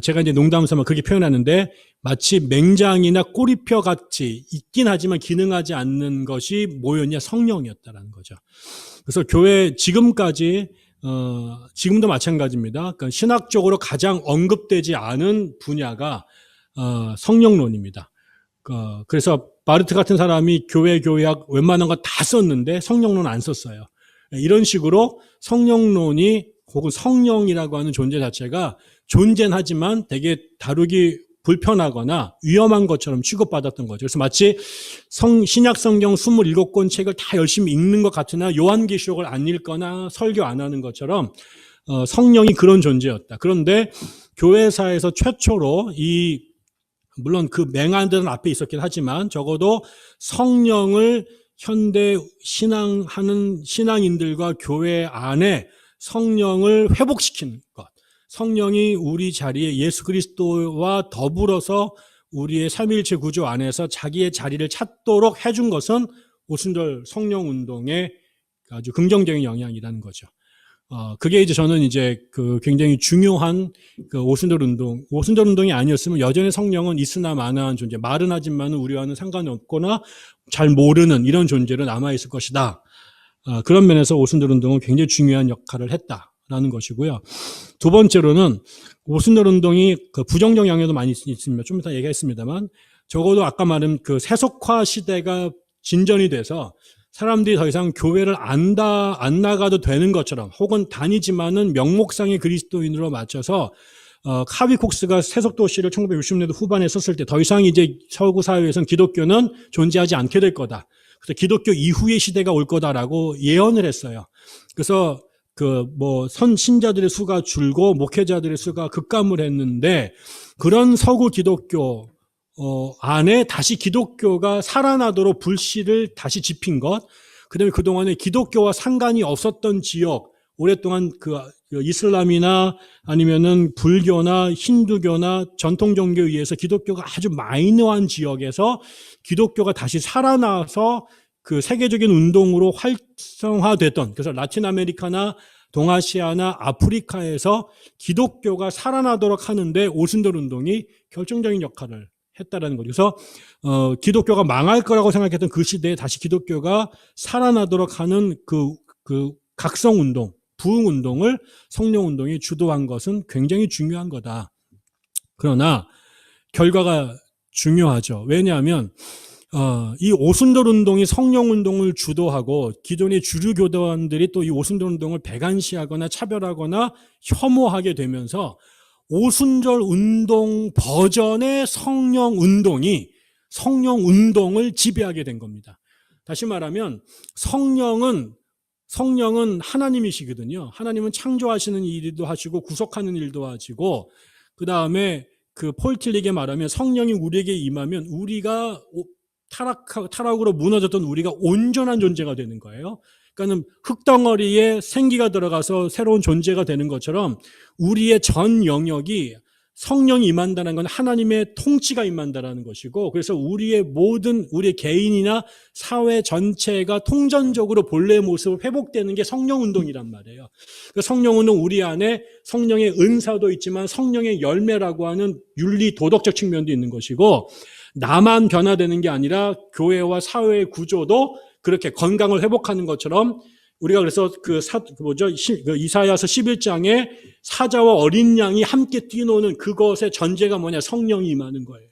제가 이제 농담 삼아 그렇게 표현하는데 마치 맹장이나 꼬리뼈 같이 있긴 하지만 기능하지 않는 것이 뭐였냐? 성령이었다라는 거죠. 그래서 교회 지금까지 지금도 마찬가지입니다. 그러니까 신학적으로 가장 언급되지 않은 분야가 성령론입니다. 그래서 바르트 같은 사람이 교회학 웬만한 거 다 썼는데 성령론 안 썼어요. 이런 식으로 성령론이 혹은 성령이라고 하는 존재 자체가 존재는 하지만 되게 다루기 불편하거나 위험한 것처럼 취급받았던 거죠. 그래서 마치 신약 성경 27권 책을 다 열심히 읽는 것 같으나 요한계시록을 안 읽거나 설교 안 하는 것처럼 성령이 그런 존재였다. 그런데 교회사에서 최초로 물론 그 맹한들은 앞에 있었긴 하지만 적어도 성령을 현대 신앙하는 신앙인들과 교회 안에 성령을 회복시키는 것. 성령이 우리 자리에 예수 그리스도와 더불어서 우리의 삼위일체 구조 안에서 자기의 자리를 찾도록 해준 것은 오순절 성령 운동의 아주 긍정적인 영향이라는 거죠. 그게 이제 저는 이제 그 굉장히 중요한 그 오순절 운동이 아니었으면 여전히 성령은 있으나 마나한 존재, 말은 하지만은 우리와는 상관이 없거나 잘 모르는 이런 존재로 남아있을 것이다. 그런 면에서 오순절 운동은 굉장히 중요한 역할을 했다라는 것이고요. 두 번째로는 오순절 운동이 그 부정적 영향도 많이 있습니다. 좀 이따 얘기했습니다만 적어도 아까 말한 그 세속화 시대가 진전이 돼서 사람들이 더 이상 교회를 안 나가도 되는 것처럼 혹은 다니지만은 명목상의 그리스도인으로 맞춰서 카비 콕스가 세속도시를 1960년대 후반에 썼을 때 더 이상 이제 서구 사회에서는 기독교는 존재하지 않게 될 거다. 그래서 기독교 이후의 시대가 올 거다라고 예언을 했어요. 그래서 신자들의 수가 줄고 목회자들의 수가 급감을 했는데 그런 서구 기독교 안에 다시 기독교가 살아나도록 불씨를 다시 지핀 것, 그 다음에 그동안에 기독교와 상관이 없었던 지역, 오랫동안 그 이슬람이나 아니면은 불교나 힌두교나 전통 종교에 의해서 기독교가 아주 마이너한 지역에서 기독교가 다시 살아나서 그 세계적인 운동으로 활성화됐던, 그래서 라틴 아메리카나 동아시아나 아프리카에서 기독교가 살아나도록 하는데 오순절 운동이 결정적인 역할을 했다라는 거죠. 그래서 기독교가 망할 거라고 생각했던 그 시대에 다시 기독교가 살아나도록 하는 그 각성 운동, 부흥 운동을 성령 운동이 주도한 것은 굉장히 중요한 거다. 그러나 결과가 중요하죠. 왜냐하면 이 오순절 운동이 성령 운동을 주도하고 기존의 주류 교단들이 또 이 오순절 운동을 배관시하거나 차별하거나 혐오하게 되면서 오순절 운동 버전의 성령 운동을 지배하게 된 겁니다. 다시 말하면 성령은 하나님이시거든요. 하나님은 창조하시는 일도 하시고 구속하는 일도 하시고, 그 다음에 그 폴 틸릭에 말하면 성령이 우리에게 임하면 우리가 타락으로 무너졌던 우리가 온전한 존재가 되는 거예요. 그러니까 흙덩어리에 생기가 들어가서 새로운 존재가 되는 것처럼 우리의 전 영역이 성령이 임한다는 건 하나님의 통치가 임한다는 것이고, 그래서 우리의 개인이나 사회 전체가 통전적으로 본래의 모습을 회복되는 게 성령운동이란 말이에요. 그 성령운동, 우리 안에 성령의 은사도 있지만 성령의 열매라고 하는 윤리 도덕적 측면도 있는 것이고, 나만 변화되는 게 아니라 교회와 사회의 구조도 그렇게 건강을 회복하는 것처럼, 우리가 그래서 이사야서 11장에 사자와 어린 양이 함께 뛰노는 그것의 전제가 뭐냐? 성령이 임하는 거예요.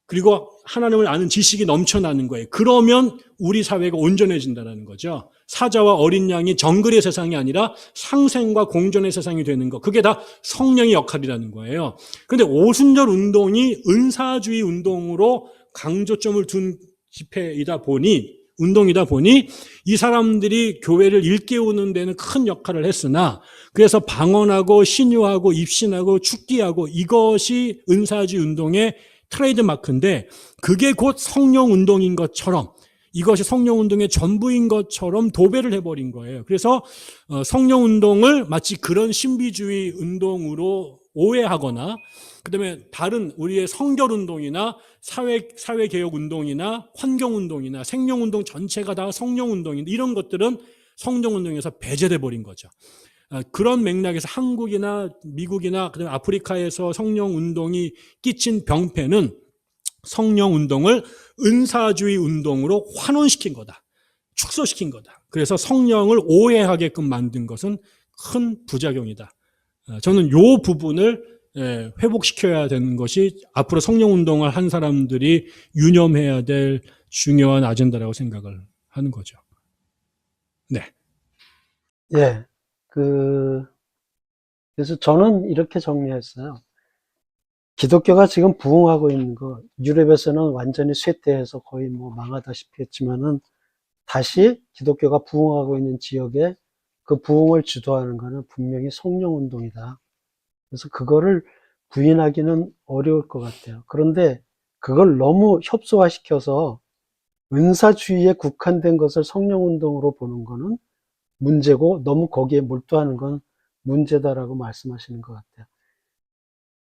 그리고 하나님을 아는 지식이 넘쳐나는 거예요. 그러면 우리 사회가 온전해진다는 거죠. 사자와 어린 양이 정글의 세상이 아니라 상생과 공존의 세상이 되는 거. 그게 다 성령의 역할이라는 거예요. 그런데 오순절 운동이 은사주의 운동으로 강조점을 둔 운동이다 보니 이 사람들이 교회를 일깨우는 데는 큰 역할을 했으나, 그래서 방언하고 신유하고 입신하고 축기하고 이것이 은사주의 운동의 트레이드 마크인데, 그게 곧 성령 운동인 것처럼, 이것이 성령 운동의 전부인 것처럼 도배를 해버린 거예요. 그래서 성령 운동을 마치 그런 신비주의 운동으로 오해하거나, 그다음에 다른 우리의 성결 운동이나 사회 개혁 운동이나 환경 운동이나 생명 운동 전체가 다 성령 운동인데, 이런 것들은 성령 운동에서 배제돼 버린 거죠. 그런 맥락에서 한국이나 미국이나 그다음에 아프리카에서 성령 운동이 끼친 병폐는 성령 운동을 은사주의 운동으로 환원시킨 거다. 축소시킨 거다. 그래서 성령을 오해하게끔 만든 것은 큰 부작용이다. 저는 이 부분을 회복시켜야 되는 것이 앞으로 성령 운동을 한 사람들이 유념해야 될 중요한 아젠다라고 생각을 하는 거죠. 네. 예. 그래서 저는 이렇게 정리했어요. 기독교가 지금 부흥하고 있는 거, 유럽에서는 완전히 쇠퇴해서 거의 망하다시피 했지만은, 다시 기독교가 부흥하고 있는 지역에 그 부흥을 주도하는 거는 분명히 성령 운동이다. 그래서 그거를 부인하기는 어려울 것 같아요. 그런데 그걸 너무 협소화시켜서 은사주의에 국한된 것을 성령 운동으로 보는 거는 문제고, 너무 거기에 몰두하는 건 문제다라고 말씀하시는 것 같아요.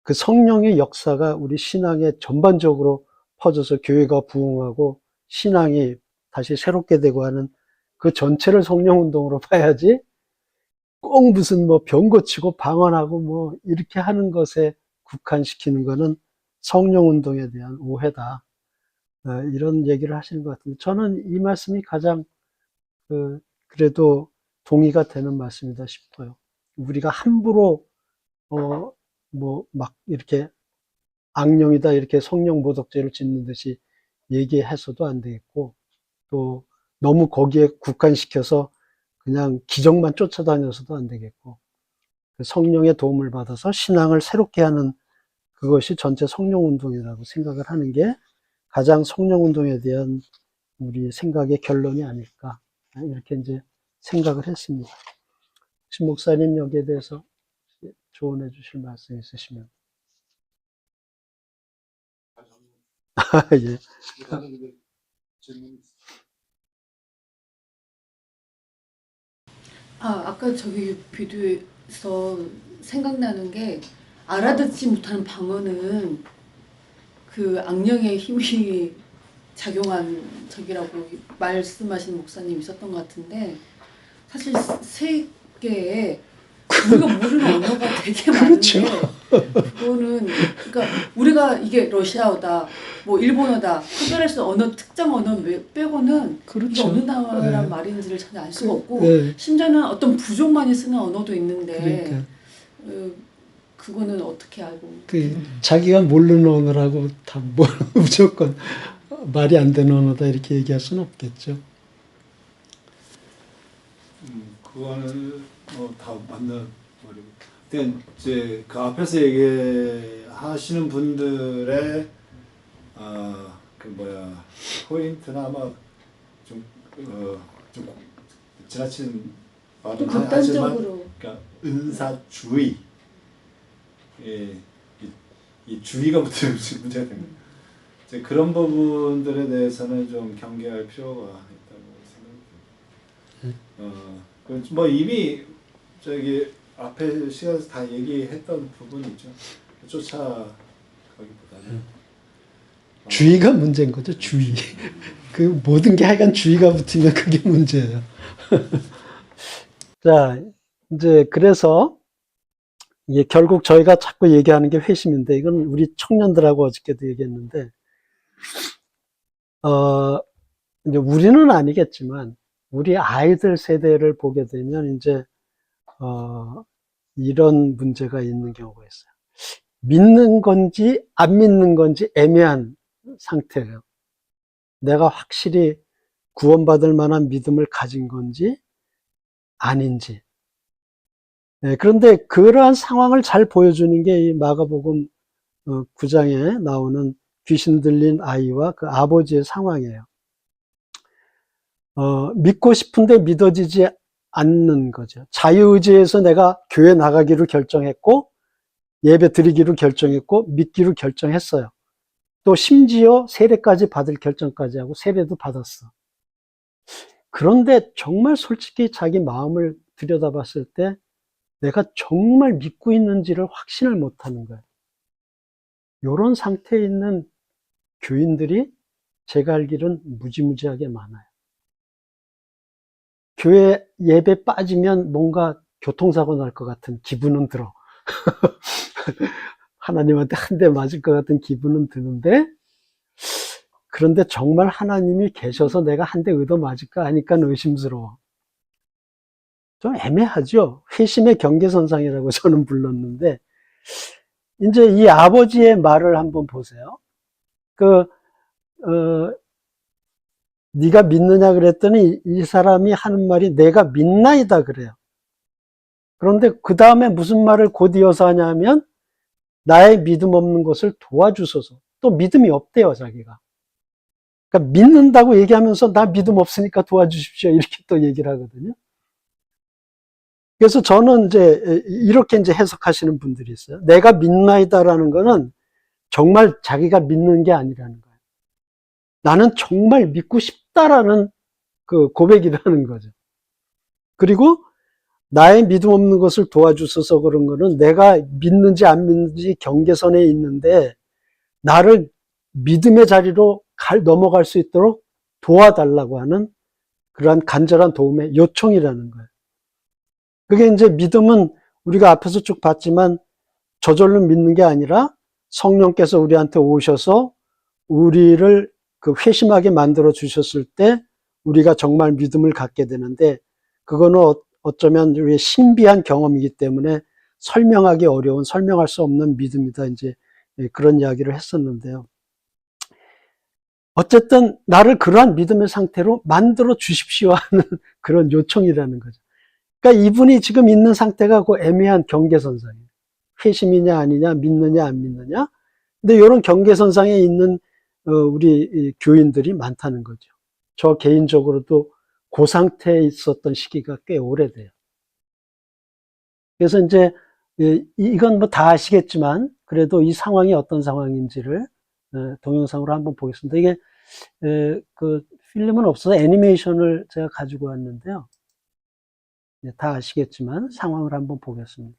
그 성령의 역사가 우리 신앙에 전반적으로 퍼져서 교회가 부흥하고 신앙이 다시 새롭게 되고 하는 그 전체를 성령 운동으로 봐야지, 꼭 무슨 병 고치고 방언하고 이렇게 하는 것에 국한시키는 거는 성령 운동에 대한 오해다. 이런 얘기를 하시는 것 같은데, 저는 이 말씀이 가장 그래도 동의가 되는 말씀이다 싶어요. 우리가 함부로 막 이렇게 악령이다 이렇게 성령 모독죄를 짓는 듯이 얘기해서도 안 되겠고, 또 너무 거기에 국한시켜서 그냥 기적만 쫓아다녀서도 안 되겠고, 성령의 도움을 받아서 신앙을 새롭게 하는 그것이 전체 성령 운동이라고 생각을 하는 게 가장 성령 운동에 대한 우리 생각의 결론이 아닐까, 이렇게 이제 생각을 했습니다. 혹시 목사님 여기에 대해서 조언해 주실 말씀 있으시면. 예. 아까 저기 비디오에서 생각나는 게, 알아듣지 못하는 방언은 그 악령의 힘이 작용한 적이라고 말씀하신 목사님 있었던 것 같은데, 사실 세계에 우리가 모르는 언어가 되게 많은데, 그거는 그러니까 우리가 이게 러시아어다, 일본어다, 특별해서 특정 언어 빼고는 이게 어느 나라란 말인지를 전혀 알 수가 없고, 심지어는 어떤 부족만이 쓰는 언어도 있는데, 그거는 어떻게 알고? 자기가 모르는 언어라고 다 무조건 말이 안 되는 언어다 이렇게 얘기할 수는 없겠죠. 그거는 뭐 다 맞는 말이고. 근데 이제 그 앞에서 얘기하시는 분들의 그 뭐야 포인트나 아마 좀 지나친 말은 좀 하지만 극단적으로. 그러니까 은사주의 이 주의가 붙으면 문제가 됩니다. 이제 그런 부분들에 대해서는 좀 경계할 필요가 있다고 생각합니다. 뭐 이미 저기 앞에 시간에서 다 얘기했던 부분이죠. 쫓아가기보다는 주의가 문제인 거죠. 주의. 그 모든 게 하여간 주의가 붙으면 그게 문제예요. 자, 이제 그래서 이게 결국 저희가 자꾸 얘기하는 게 회심인데 이건 우리 청년들하고 어저께도 얘기했는데 이제 우리는 아니겠지만 우리 아이들 세대를 보게 되면 이제 이런 문제가 있는 경우가 있어요. 믿는 건지 안 믿는 건지 애매한 상태예요. 내가 확실히 구원받을 만한 믿음을 가진 건지 아닌지. 네, 그런데 그러한 상황을 잘 보여주는 게 이 마가복음 9장에 나오는 귀신 들린 아이와 그 아버지의 상황이에요. 믿고 싶은데 믿어지지 않는 거죠. 자유의지에서 내가 교회 나가기로 결정했고 예배 드리기로 결정했고 믿기로 결정했어요. 또 심지어 세례까지 받을 결정까지 하고 세례도 받았어. 그런데 정말 솔직히 자기 마음을 들여다봤을 때 내가 정말 믿고 있는지를 확신을 못하는 거예요. 이런 상태에 있는 교인들이 제가 알기로는 무지무지하게 많아요. 교회 예배 빠지면 뭔가 교통사고 날 것 같은 기분은 들어. 하나님한테 한 대 맞을 것 같은 기분은 드는데, 그런데 정말 하나님이 계셔서 내가 한 대 얻어 맞을까 하니까 의심스러워. 좀 애매하죠. 회심의 경계선상이라고 저는 불렀는데, 이제 이 아버지의 말을 한번 보세요. 네가 믿느냐 그랬더니 이 사람이 하는 말이 내가 믿나이다 그래요. 그런데 그 다음에 무슨 말을 곧 이어서 하냐면 나의 믿음 없는 것을 도와주소서. 또 믿음이 없대요, 자기가. 그러니까 믿는다고 얘기하면서 나 믿음 없으니까 도와주십시오. 이렇게 또 얘기를 하거든요. 그래서 저는 이제 이렇게 이제 해석하시는 분들이 있어요. 내가 믿나이다라는 거는 정말 자기가 믿는 게 아니라는 거예요. 나는 정말 믿고 싶다라는 그 고백이라는 거죠. 그리고 나의 믿음 없는 것을 도와주셔서 그런 거는 내가 믿는지 안 믿는지 경계선에 있는데 나를 믿음의 자리로 넘어갈 수 있도록 도와달라고 하는 그러한 간절한 도움의 요청이라는 거예요. 그게 이제 믿음은 우리가 앞에서 쭉 봤지만 저절로 믿는 게 아니라 성령께서 우리한테 오셔서 우리를 그 회심하게 만들어 주셨을 때 우리가 정말 믿음을 갖게 되는데 그거는 어쩌면 우리의 신비한 경험이기 때문에 설명하기 어려운, 설명할 수 없는 믿음이다. 이제 그런 이야기를 했었는데요. 어쨌든 나를 그러한 믿음의 상태로 만들어 주십시오 하는 그런 요청이라는 거죠. 그러니까 이분이 지금 있는 상태가 그 애매한 경계선상이에요. 회심이냐 아니냐, 믿느냐 안 믿느냐. 근데 이런 경계선상에 있는 우리 교인들이 많다는 거죠. 저 개인적으로도 그 상태에 있었던 시기가 꽤 오래돼요. 그래서 이제 이건 뭐 다 아시겠지만 그래도 이 상황이 어떤 상황인지를 동영상으로 한번 보겠습니다. 이게 그 필름은 없어서 애니메이션을 제가 가지고 왔는데요. 다 아시겠지만 상황을 한번 보겠습니다.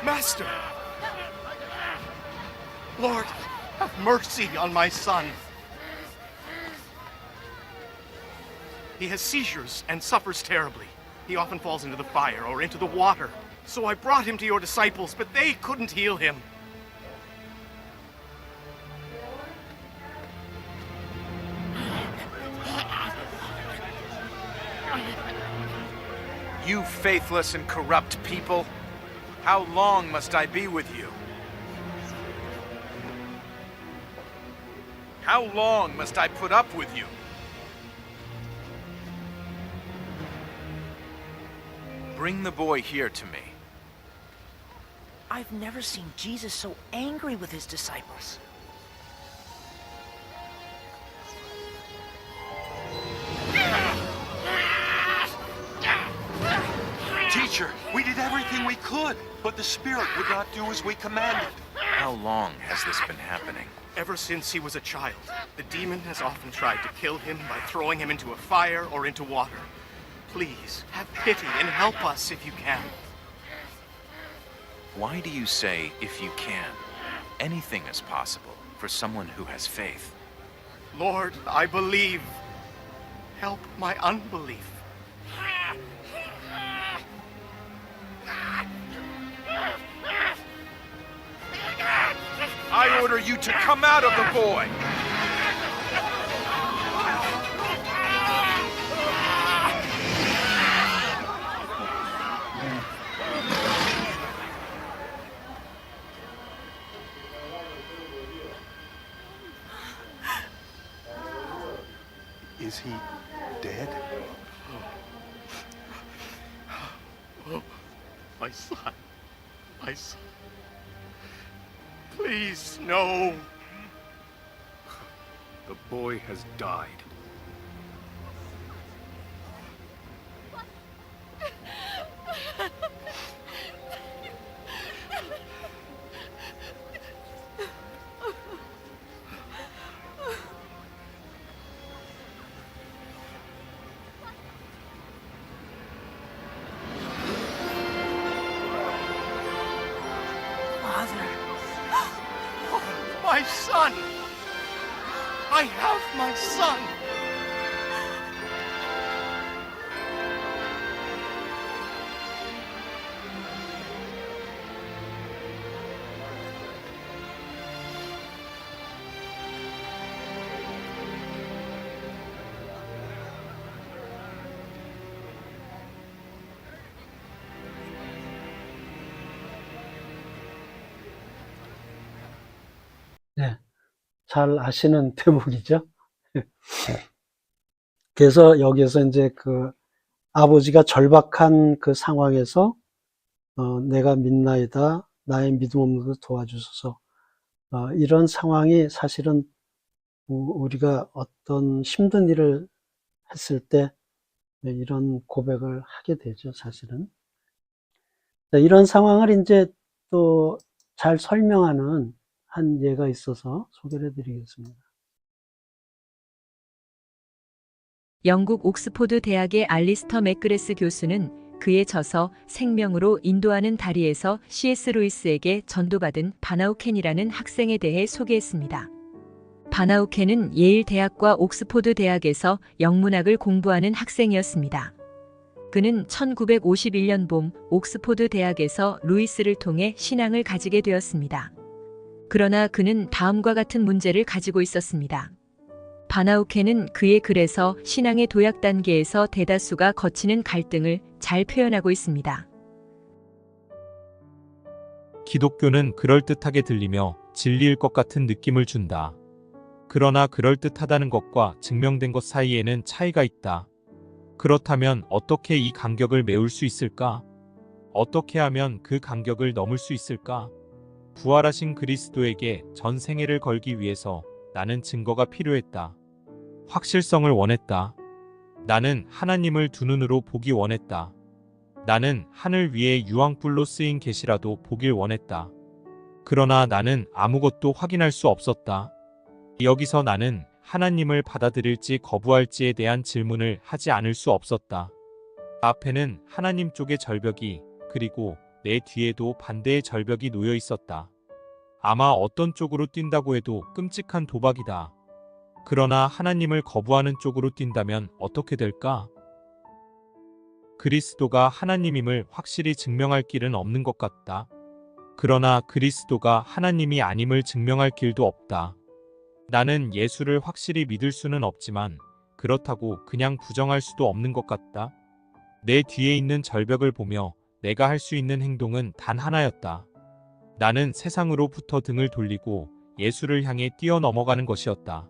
Master! Lord, have mercy on my son. He has seizures and suffers terribly. He often falls into the fire or into the water. So I brought him to your disciples, but they couldn't heal him. You faithless and corrupt people. How long must I be with you? How long must I put up with you? Bring the boy here to me. I've never seen Jesus so angry with his disciples. Teacher, we did everything we could, but the spirit would not do as we commanded. How long has this been happening? Ever since he was a child. The demon has often tried to kill him by throwing him into a fire or into water. Please, have pity and help us if you can. Why do you say, if you can? Anything is possible for someone who has faith. Lord, I believe. Help my unbelief. I order you to come out of the boy! Is he dead? Oh, my son. My son. Please, no. The boy has died. My son! I have my son! 네, 잘 아시는 대목이죠. 그래서 여기에서 이제 그 아버지가 절박한 그 상황에서 내가 믿나이다, 나의 믿음 없는 것을 도와주소서. 이런 상황이 사실은 우리가 어떤 힘든 일을 했을 때 이런 고백을 하게 되죠, 사실은. 이런 상황을 이제 또 잘 설명하는 한 예가 있어서 소개를 해드리겠습니다. 영국 옥스포드 대학의 알리스터 맥그레스 교수는 그의 저서 생명으로 인도하는 다리에서 C.S. 루이스에게 전도받은 바나우켄이라는 학생에 대해 소개했습니다. 바나우켄은 예일 대학과 옥스포드 대학에서 영문학을 공부하는 학생이었습니다. 그는 1951년 봄 옥스포드 대학에서 루이스를 통해 신앙을 가지게 되었습니다. 그러나 그는 다음과 같은 문제를 가지고 있었습니다. 바나우켄은 그의 글에서 신앙의 도약 단계에서 대다수가 거치는 갈등을 잘 표현하고 있습니다. 기독교는 그럴듯하게 들리며 진리일 것 같은 느낌을 준다. 그러나 그럴듯하다는 것과 증명된 것 사이에는 차이가 있다. 그렇다면 어떻게 이 간격을 메울 수 있을까? 어떻게 하면 그 간격을 넘을 수 있을까? 부활하신 그리스도에게 전 생애를 걸기 위해서 나는 증거가 필요했다. 확실성을 원했다. 나는 하나님을 두 눈으로 보기 원했다. 나는 하늘 위에 유황불로 쓰인 계시라도 보길 원했다. 그러나 나는 아무것도 확인할 수 없었다. 여기서 나는 하나님을 받아들일지 거부할지에 대한 질문을 하지 않을 수 없었다. 앞에는 하나님 쪽의 절벽이, 그리고 내 뒤에도 반대의 절벽이 놓여 있었다. 아마 어떤 쪽으로 뛴다고 해도 끔찍한 도박이다. 그러나 하나님을 거부하는 쪽으로 뛴다면 어떻게 될까? 그리스도가 하나님임을 확실히 증명할 길은 없는 것 같다. 그러나 그리스도가 하나님이 아님을 증명할 길도 없다. 나는 예수를 확실히 믿을 수는 없지만 그렇다고 그냥 부정할 수도 없는 것 같다. 내 뒤에 있는 절벽을 보며 내가 할 수 있는 행동은 단 하나였다. 나는 세상으로부터 등을 돌리고 예수를 향해 뛰어넘어가는 것이었다.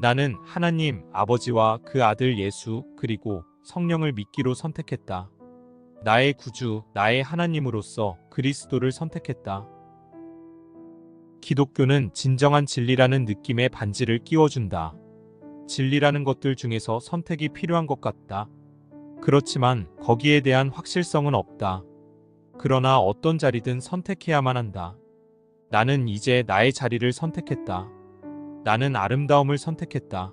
나는 하나님 아버지와 그 아들 예수 그리고 성령을 믿기로 선택했다. 나의 구주, 나의 하나님으로서 그리스도를 선택했다. 기독교는 진정한 진리라는 느낌의 반지를 끼워준다. 진리라는 것들 중에서 선택이 필요한 것 같다. 그렇지만 거기에 대한 확실성은 없다. 그러나 어떤 자리든 선택해야만 한다. 나는 이제 나의 자리를 선택했다. 나는 아름다움을 선택했다.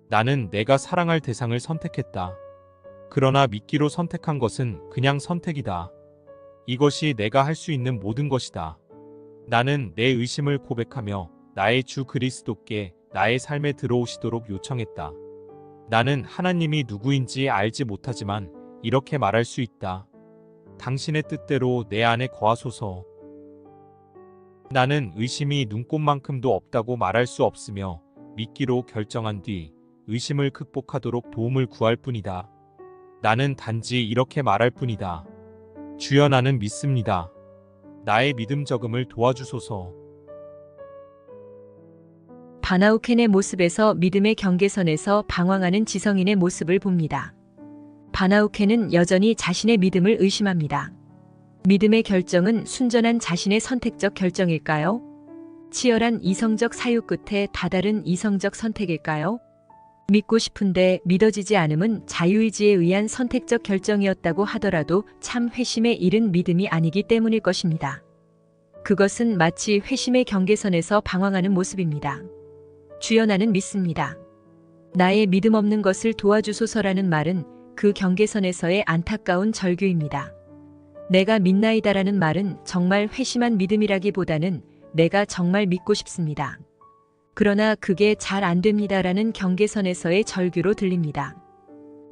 나는 내가 사랑할 대상을 선택했다. 그러나 믿기로 선택한 것은 그냥 선택이다. 이것이 내가 할 수 있는 모든 것이다. 나는 내 의심을 고백하며 나의 주 그리스도께 나의 삶에 들어오시도록 요청했다. 나는 하나님이 누구인지 알지 못하지만 이렇게 말할 수 있다. 당신의 뜻대로 내 안에 거하소서. 나는 의심이 눈꼽만큼도 없다고 말할 수 없으며 믿기로 결정한 뒤 의심을 극복하도록 도움을 구할 뿐이다. 나는 단지 이렇게 말할 뿐이다. 주여, 나는 믿습니다. 나의 믿음 적음을 도와주소서. 바나우켄의 모습에서 믿음의 경계선에서 방황하는 지성인의 모습을 봅니다. 바나우켄은 여전히 자신의 믿음을 의심합니다. 믿음의 결정은 순전한 자신의 선택적 결정일까요? 치열한 이성적 사유 끝에 다다른 이성적 선택일까요? 믿고 싶은데 믿어지지 않음은 자유의지에 의한 선택적 결정이었다고 하더라도 참 회심에 이른 믿음이 아니기 때문일 것입니다. 그것은 마치 회심의 경계선에서 방황하는 모습입니다. 주여, 나는 믿습니다. 나의 믿음 없는 것을 도와주소서라는 말은 그 경계선에서의 안타까운 절규입니다. 내가 믿나이다라는 말은 정말 회심한 믿음이라기보다는 내가 정말 믿고 싶습니다. 그러나 그게 잘 안 됩니다라는 경계선에서의 절규로 들립니다.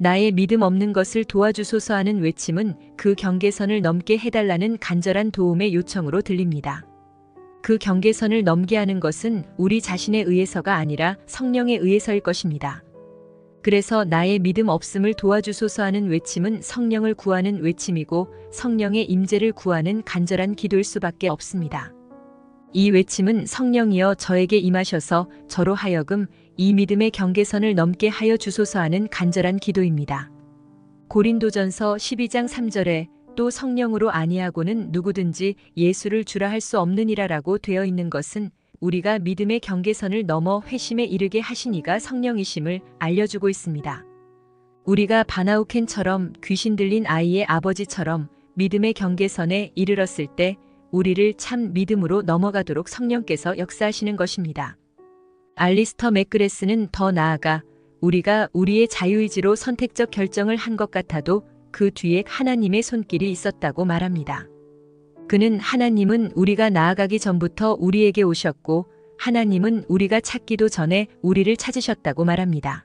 나의 믿음 없는 것을 도와주소서 하는 외침은 그 경계선을 넘게 해달라는 간절한 도움의 요청으로 들립니다. 그 경계선을 넘게 하는 것은 우리 자신에 의해서가 아니라 성령에 의해서일 것입니다. 그래서 나의 믿음 없음을 도와주소서 하는 외침은 성령을 구하는 외침이고 성령의 임재를 구하는 간절한 기도일 수밖에 없습니다. 이 외침은 성령이여 저에게 임하셔서 저로 하여금 이 믿음의 경계선을 넘게 하여 주소서 하는 간절한 기도입니다. 고린도전서 12장 3절에 또 성령으로 아니하고는 누구든지 예수를 주라 할 수 없느니라라고 되어 있는 것은 우리가 믿음의 경계선을 넘어 회심에 이르게 하신 이가 성령이심을 알려주고 있습니다. 우리가 바나우켄처럼 귀신 들린 아이의 아버지처럼 믿음의 경계선에 이르렀을 때 우리를 참 믿음으로 넘어가도록 성령께서 역사하시는 것입니다. 알리스터 맥그레스는 더 나아가 우리가 우리의 자유의지로 선택적 결정을 한 것 같아도 그 뒤에 하나님의 손길이 있었다고 말합니다. 그는 하나님은 우리가 나아가기 전부터 우리에게 오셨고 하나님은 우리가 찾기도 전에 우리를 찾으셨다고 말합니다.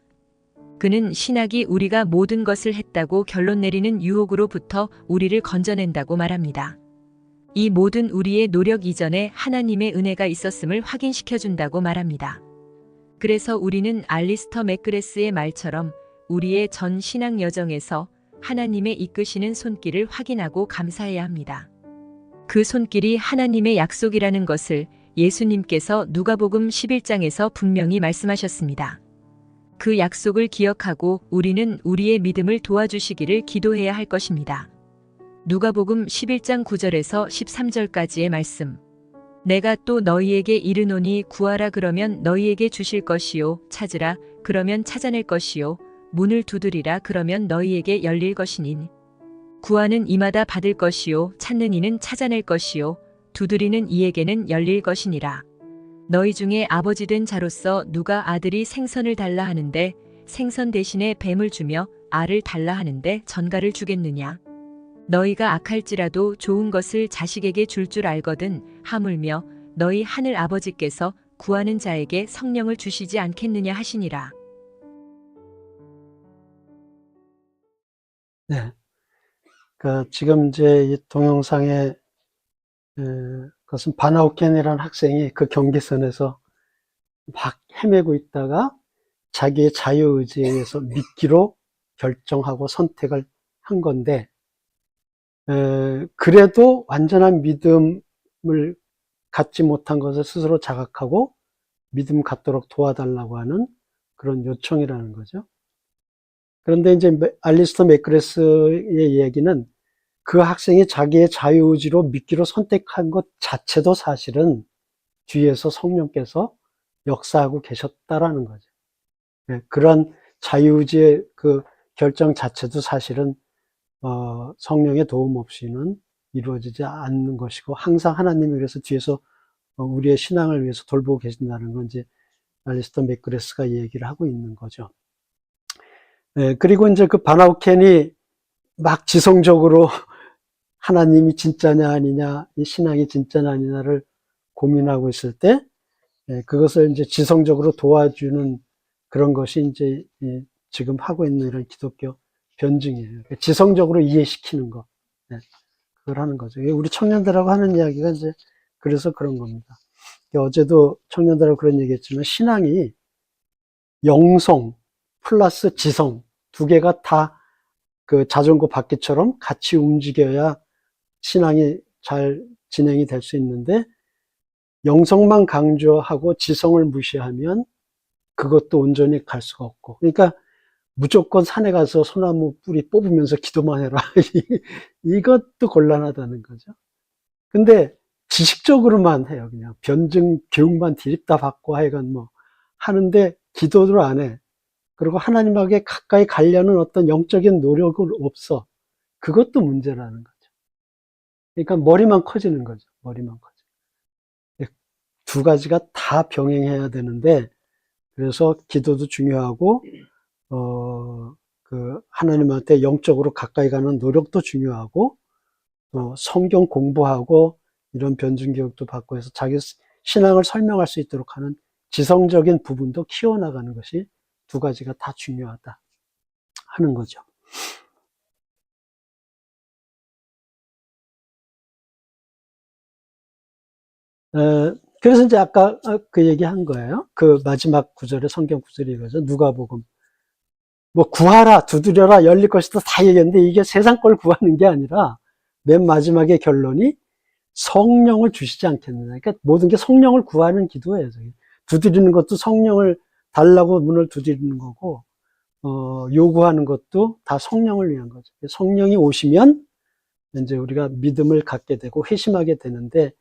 그는 신학이 우리가 모든 것을 했다고 결론 내리는 유혹으로부터 우리를 건져낸다고 말합니다. 이 모든 우리의 노력 이전에 하나님의 은혜가 있었음을 확인시켜준다고 말합니다. 그래서 우리는 알리스터 맥그레스의 말처럼 우리의 전 신앙 여정에서 하나님의 이끄시는 손길을 확인하고 감사해야 합니다. 그 손길이 하나님의 약속이라는 것을 예수님께서 누가복음 11장에서 분명히 말씀하셨습니다. 그 약속을 기억하고 우리는 우리의 믿음을 도와주시기를 기도해야 할 것입니다. 누가복음 11장 9절에서 13절까지의 말씀. 내가 또 너희에게 이르노니 구하라 그러면 너희에게 주실 것이요 찾으라 그러면 찾아낼 것이요 문을 두드리라 그러면 너희에게 열릴 것이니 구하는 이마다 받을 것이요 찾는 이는 찾아낼 것이요 두드리는 이에게는 열릴 것이니라. 너희 중에 아버지 된 자로서 누가 아들이 생선을 달라 하는데 생선 대신에 뱀을 주며 알을 달라 하는데 전갈을 주겠느냐. 너희가 악할지라도 좋은 것을 자식에게 줄 줄 알거든 하물며 너희 하늘 아버지께서 구하는 자에게 성령을 주시지 않겠느냐 하시니라. 네. 지금 이제 이 동영상에 그것은 바나우켄이라는 학생이 그 경계선에서 막 헤매고 있다가 자기의 자유의지에 의해서 믿기로 결정하고 선택을 한 건데, 그래도 완전한 믿음을 갖지 못한 것을 스스로 자각하고 믿음 갖도록 도와달라고 하는 그런 요청이라는 거죠. 그런데 이제 알리스터 맥그레스의 이야기는 그 학생이 자기의 자유의지로 믿기로 선택한 것 자체도 사실은 뒤에서 성령께서 역사하고 계셨다라는 거죠. 그런 자유의지의 그 결정 자체도 사실은 성령의 도움 없이는 이루어지지 않는 것이고, 항상 하나님이 그래서 뒤에서 우리의 신앙을 위해서 돌보고 계신다는 건 이제 알리스터 맥그레스가 얘기를 하고 있는 거죠. 그리고 이제 그 바나우켄이 막 지성적으로 하나님이 진짜냐 아니냐, 이 신앙이 진짜냐 아니냐를 고민하고 있을 때, 그것을 이제 지성적으로 도와주는 그런 것이 이제 지금 하고 있는 이런 기독교 변증이에요. 지성적으로 이해시키는 거. 그걸 하는 거죠. 우리 청년들하고 하는 이야기가 이제 그래서 그런 겁니다. 어제도 청년들하고 그런 얘기 했지만, 신앙이 영성 플러스 지성 두 개가 다 그 자전거 바퀴처럼 같이 움직여야 신앙이 잘 진행이 될 수 있는데, 영성만 강조하고 지성을 무시하면 그것도 온전히 갈 수가 없고, 그러니까 무조건 산에 가서 소나무 뿌리 뽑으면서 기도만 해라. 이것도 곤란하다는 거죠. 근데 지식적으로만 해요. 그냥 변증 교육만 디립다 받고 하여간 뭐 하는데 기도를 안 해. 그리고 하나님에게 가까이 가려는 어떤 영적인 노력은 없어. 그것도 문제라는 거죠. 그러니까 머리만 커지는 거죠. 머리만 커져. 두 가지가 다 병행해야 되는데, 그래서 기도도 중요하고, 그 하나님한테 영적으로 가까이 가는 노력도 중요하고, 또 성경 공부하고 이런 변증 교육도 받고 해서 자기 신앙을 설명할 수 있도록 하는 지성적인 부분도 키워나가는 것이 두 가지가 다 중요하다 하는 거죠. 그래서 이제 아까 그 얘기 한 거예요. 그 마지막 구절에 성경 구절이 이거죠. 누가복음. 뭐 구하라, 두드려라, 열릴 것이다 다 얘기했는데, 이게 세상 걸 구하는 게 아니라 맨 마지막의 결론이 성령을 주시지 않겠느냐. 그러니까 모든 게 성령을 구하는 기도예요. 두드리는 것도 성령을 달라고 문을 두드리는 거고, 요구하는 것도 다 성령을 위한 거죠. 성령이 오시면 이제 우리가 믿음을 갖게 되고 회심하게 되는데,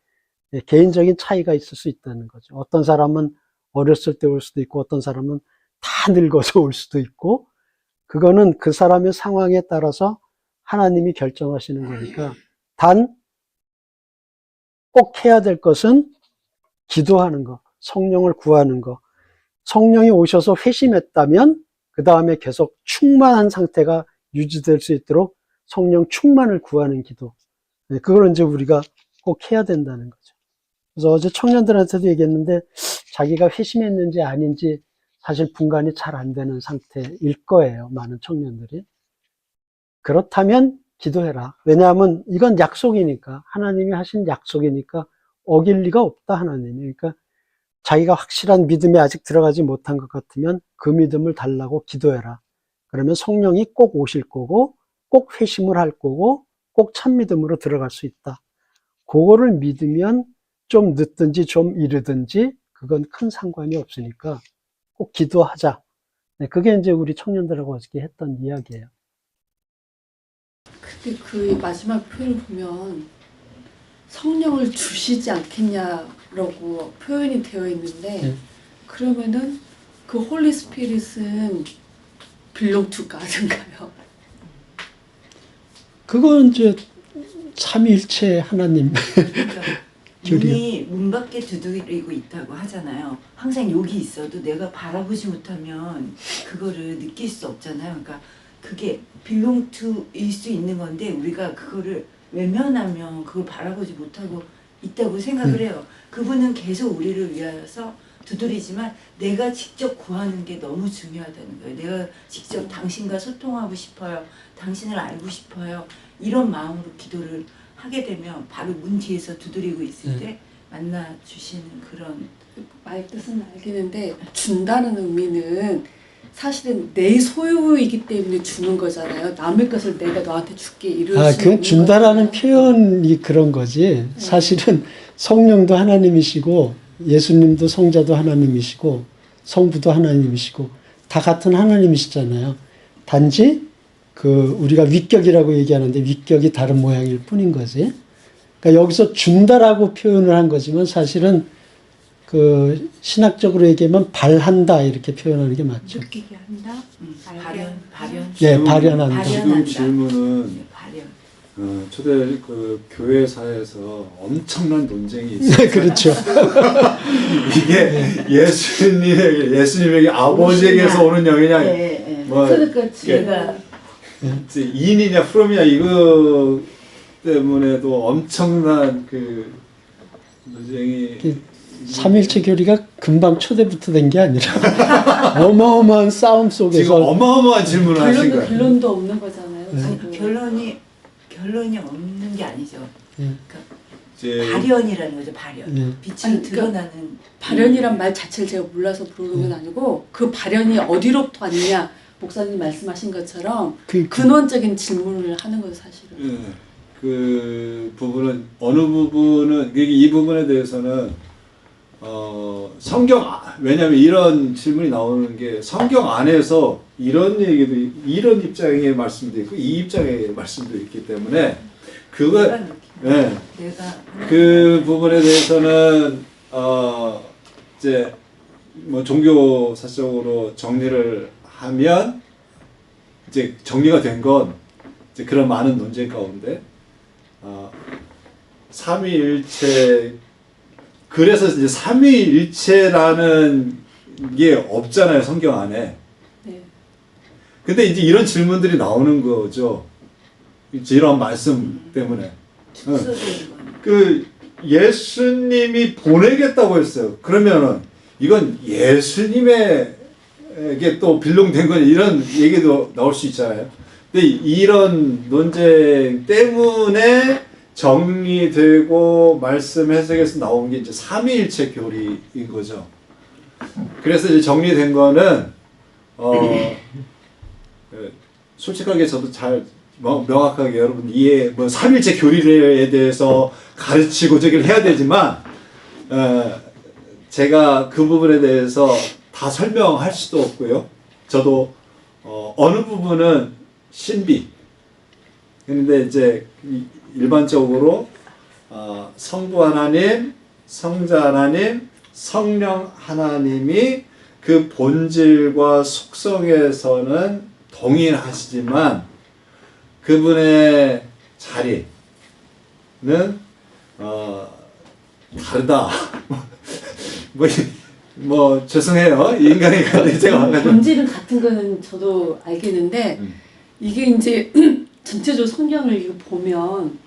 개인적인 차이가 있을 수 있다는 거죠. 어떤 사람은 어렸을 때 올 수도 있고, 어떤 사람은 다 늙어서 올 수도 있고, 그거는 그 사람의 상황에 따라서 하나님이 결정하시는 거니까, 단 꼭 해야 될 것은 기도하는 거, 성령을 구하는 거. 성령이 오셔서 회심했다면 그 다음에 계속 충만한 상태가 유지될 수 있도록 성령 충만을 구하는 기도. 그걸 이제 우리가 꼭 해야 된다는 거죠. 그래서 어제 청년들한테도 얘기했는데, 자기가 회심했는지 아닌지 사실 분간이 잘 안 되는 상태일 거예요. 많은 청년들이. 그렇다면 기도해라. 왜냐하면 이건 약속이니까, 하나님이 하신 약속이니까 어길 리가 없다, 하나님이. 그러니까 자기가 확실한 믿음에 아직 들어가지 못한 것 같으면 그 믿음을 달라고 기도해라. 그러면 성령이 꼭 오실 거고, 꼭 회심을 할 거고, 꼭 참믿음으로 들어갈 수 있다. 그거를 믿으면 좀 늦든지 좀 이르든지 그건 큰 상관이 없으니까 꼭 기도하자. 그게 이제 우리 청년들하고 어저께 했던 이야기예요. 근데 그 마지막 표현을 보면 성령을 주시지 않겠냐라고 표현이 되어 있는데, 그러면은 그 홀리 스피릿은 belong to God인가요? 그건 이제 삼위일체 하나님. 눈이 문 밖에 두드리고 있다고 하잖아요. 항상 여기 있어도 내가 바라보지 못하면 그거를 느낄 수 없잖아요. 그러니까 그게 belong to일 수 있는 건데, 우리가 그거를 외면하면 그걸 바라보지 못하고 있다고 생각을 해요. 그분은 계속 우리를 위하여서 두드리지만 내가 직접 구하는 게 너무 중요하다는 거예요. 내가 직접 당신과 소통하고 싶어요. 당신을 알고 싶어요. 이런 마음으로 기도를 하게 되면 바로 문 뒤에서 두드리고 있을 때 만나 주시는 그런. 말 뜻은 알겠는데, 준다는 의미는 사실은 내 소유이기 때문에 주는 거잖아요. 남의 것을 내가 너한테 줄게 이러시는 그건 준다라는 표현이 그런 거지. 사실은 성령도 하나님이시고 예수님도 성자도 하나님이시고 성부도 하나님이시고 다 같은 하나님이시잖아요. 단지 우리가 위격이라고 얘기하는데 위격이 다른 모양일 뿐인 거지. 그러니까 여기서 준다라고 표현을 한 거지만 사실은 신학적으로 얘기하면 발한다 이렇게 표현하는 게 맞죠. 느끼게 한다. 발현. 네, 발현한다. 지금 질문은 발현. 초대 교회사에서 엄청난 논쟁이 있어요. 그렇죠. 이게 예수님에게 아버지에게서 오는 영이냐, 뭐 그러니까 제가 인이냐 프롬이냐 이거 때문에도 엄청난 논쟁이. 삼일체 교리가 금방 초대부터 된 게 아니라 어마어마한 싸움 속에서 지금 어마어마한 질문을 하신 거예요. 결론도 없는 거잖아요. 결론이 없는 게 아니죠. 이제 발현이라는 거죠. 발현. 빛으로 드러나는. 발현이란 말 자체를 제가 몰라서 부르는 건 아니고 그 발현이 어디로부터 왔느냐 목사님 말씀하신 것처럼 근원적인 질문을 하는 거죠 사실은. 그 부분은 어느 부분은 이 부분에 대해서는 성경 왜냐하면 이런 질문이 나오는 게 성경 안에서 이런 얘기도 이런 입장의 말씀도 있고 이 입장의 말씀도 있기 때문에 그 부분에 대해서는 이제 뭐 종교 사적으로 정리를 하면 이제 정리가 된 건 이제 그런 많은 논쟁 가운데 삼위일체 그래서 이제 삼위일체라는 게 없잖아요 성경 안에. 근데 이제 이런 질문들이 나오는 거죠. 이제 이런 말씀 때문에. 예수님이 보내겠다고 했어요. 그러면은 이건 예수님에게 또 빌롱된 거냐 이런 얘기도 나올 수 있잖아요. 근데 이런 논쟁 때문에 정리되고 말씀 해석에서 나온 게 이제 삼위일체 교리인 거죠. 그래서 이제 정리된 거는 솔직하게 저도 잘 명확하게 여러분 뭐 삼위일체 교리에 대해서 가르치고 저기를 해야 되지만 제가 그 부분에 대해서 다 설명할 수도 없고요. 저도 어느 부분은 신비. 그런데 이제 일반적으로 성부 하나님, 성자 하나님, 성령 하나님이 그 본질과 속성에서는 동일하시지만 그분의 자리는 다르다. 뭐 죄송해요. 인간의 제가 본질은 같은 거는 저도 알겠는데 이게 이제 전체적으로 성경을 이거 보면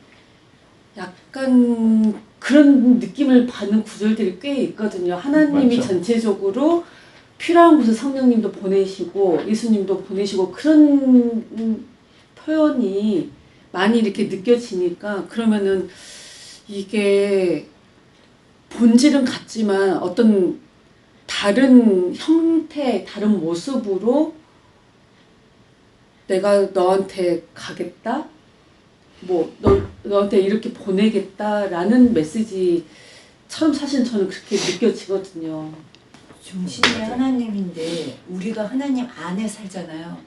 약간 그런 느낌을 받는 구절들이 꽤 있거든요. 하나님이 맞죠. 전체적으로 필요한 곳에 성령님도 보내시고 예수님도 보내시고 그런 표현이 많이 이렇게 느껴지니까 그러면은 이게 본질은 같지만 어떤 다른 형태, 다른 모습으로 내가 너한테 가겠다? 뭐 너한테 이렇게 보내겠다라는 메시지처럼 사실 저는 그렇게 느껴지거든요. 중심이 하나님인데 우리가 하나님 안에 살잖아요.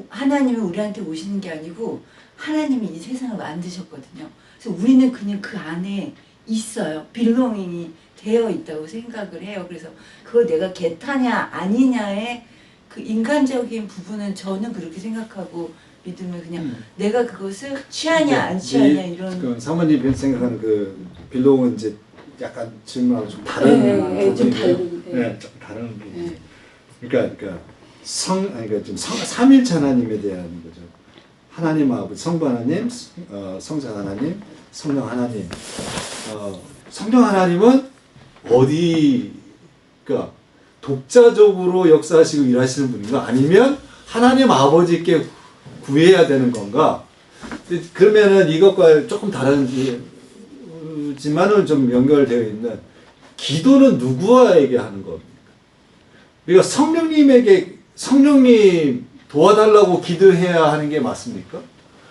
하나님이 우리한테 오시는 게 아니고 하나님이 이 세상을 만드셨거든요. 그래서 우리는 그냥 그 안에 있어요. 빌로잉이 되어 있다고 생각을 해요. 그래서 그거 내가 개타냐 아니냐의 그 인간적인 부분은 저는 그렇게 생각하고 믿으면 그냥 내가 그것을 취하냐 안 취하냐 이런. 사모님 생각하는 그 빌롱은 이제 약간 질문하고 좀 다른 부분인데요. 좀 다른. 좀 다른 부분. 그러니까 좀 삼일체 하나님에 대한 거죠. 하나님 아버지, 성부 하나님, 성자 하나님, 성령 하나님. 성령 하나님은 그러니까 독자적으로 역사하시고 일하시는 분인가? 아니면 하나님 아버지께 구해야 되는 건가? 그러면은 이것과 조금 다른지만은 좀 연결되어 있는 기도는 누구에게 하는 겁니까? 그러니까 성령님 도와달라고 기도해야 하는 게 맞습니까?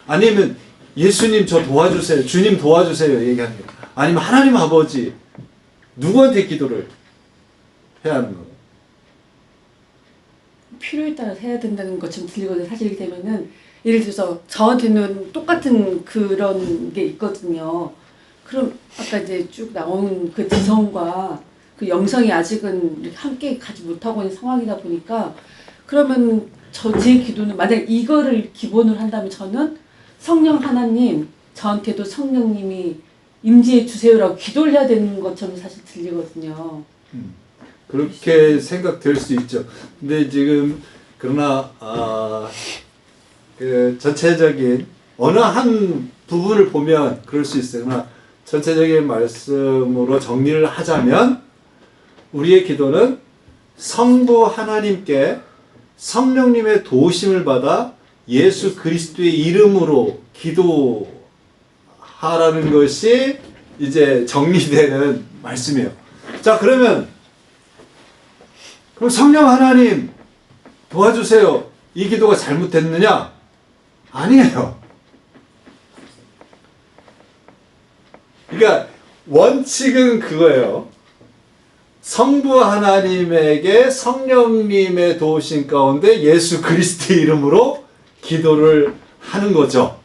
아니면 예수님 저 도와주세요, 주님 도와주세요 얘기하는 게, 아니면 하나님 아버지 누구한테 기도를 해야 하는 거예요? 필요에 따라서 해야 된다는 것처럼 들리거든요. 사실 되면은 예를 들어서 저한테는 똑같은 그런 게 있거든요. 그럼 아까 이제 쭉 나온 그 지성과 그 영성이 아직은 이렇게 함께 가지 못하고 있는 상황이다 보니까 그러면 제 기도는 만약 이거를 기본으로 한다면 저는 성령 하나님 저한테도 성령님이 임재해 주세요라고 기도를 해야 되는 것처럼 사실 들리거든요. 그렇게 생각될 수 있죠. 근데 지금 그러나 그 전체적인 어느 한 부분을 보면 그럴 수 있어요. 그러나 전체적인 말씀으로 정리를 하자면 우리의 기도는 성부 하나님께 성령님의 도우심을 받아 예수 그리스도의 이름으로 기도하라는 것이 이제 정리되는 말씀이에요. 자, 그럼 성령 하나님 도와주세요. 이 기도가 잘못됐느냐? 아니에요. 그러니까 원칙은 그거예요. 성부 하나님에게 성령님의 도우심 가운데 예수 그리스도의 이름으로 기도를 하는 거죠.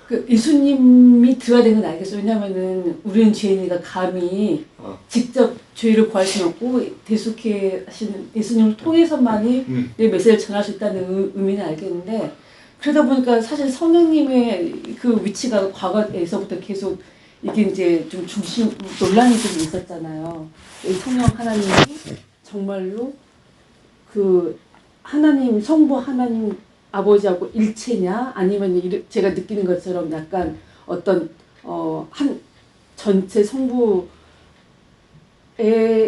그 예수님이 들어야 되는 건 알겠어요. 왜냐면은 우리는 죄인이니까 감히 직접 죄를 구할 수는 없고 대속해 하시는 예수님을 통해서만이 내 메시지를 전할 수 있다는 의미는 알겠는데, 그러다 보니까 사실 성령님의 그 위치가 과거에서부터 계속 이게 이제 좀 중심 논란이 좀 있었잖아요. 이 성령 하나님이 정말로 그 하나님 성부 하나님 아버지하고 일체냐, 아니면 제가 느끼는 것처럼 약간 어떤 한 전체 성부의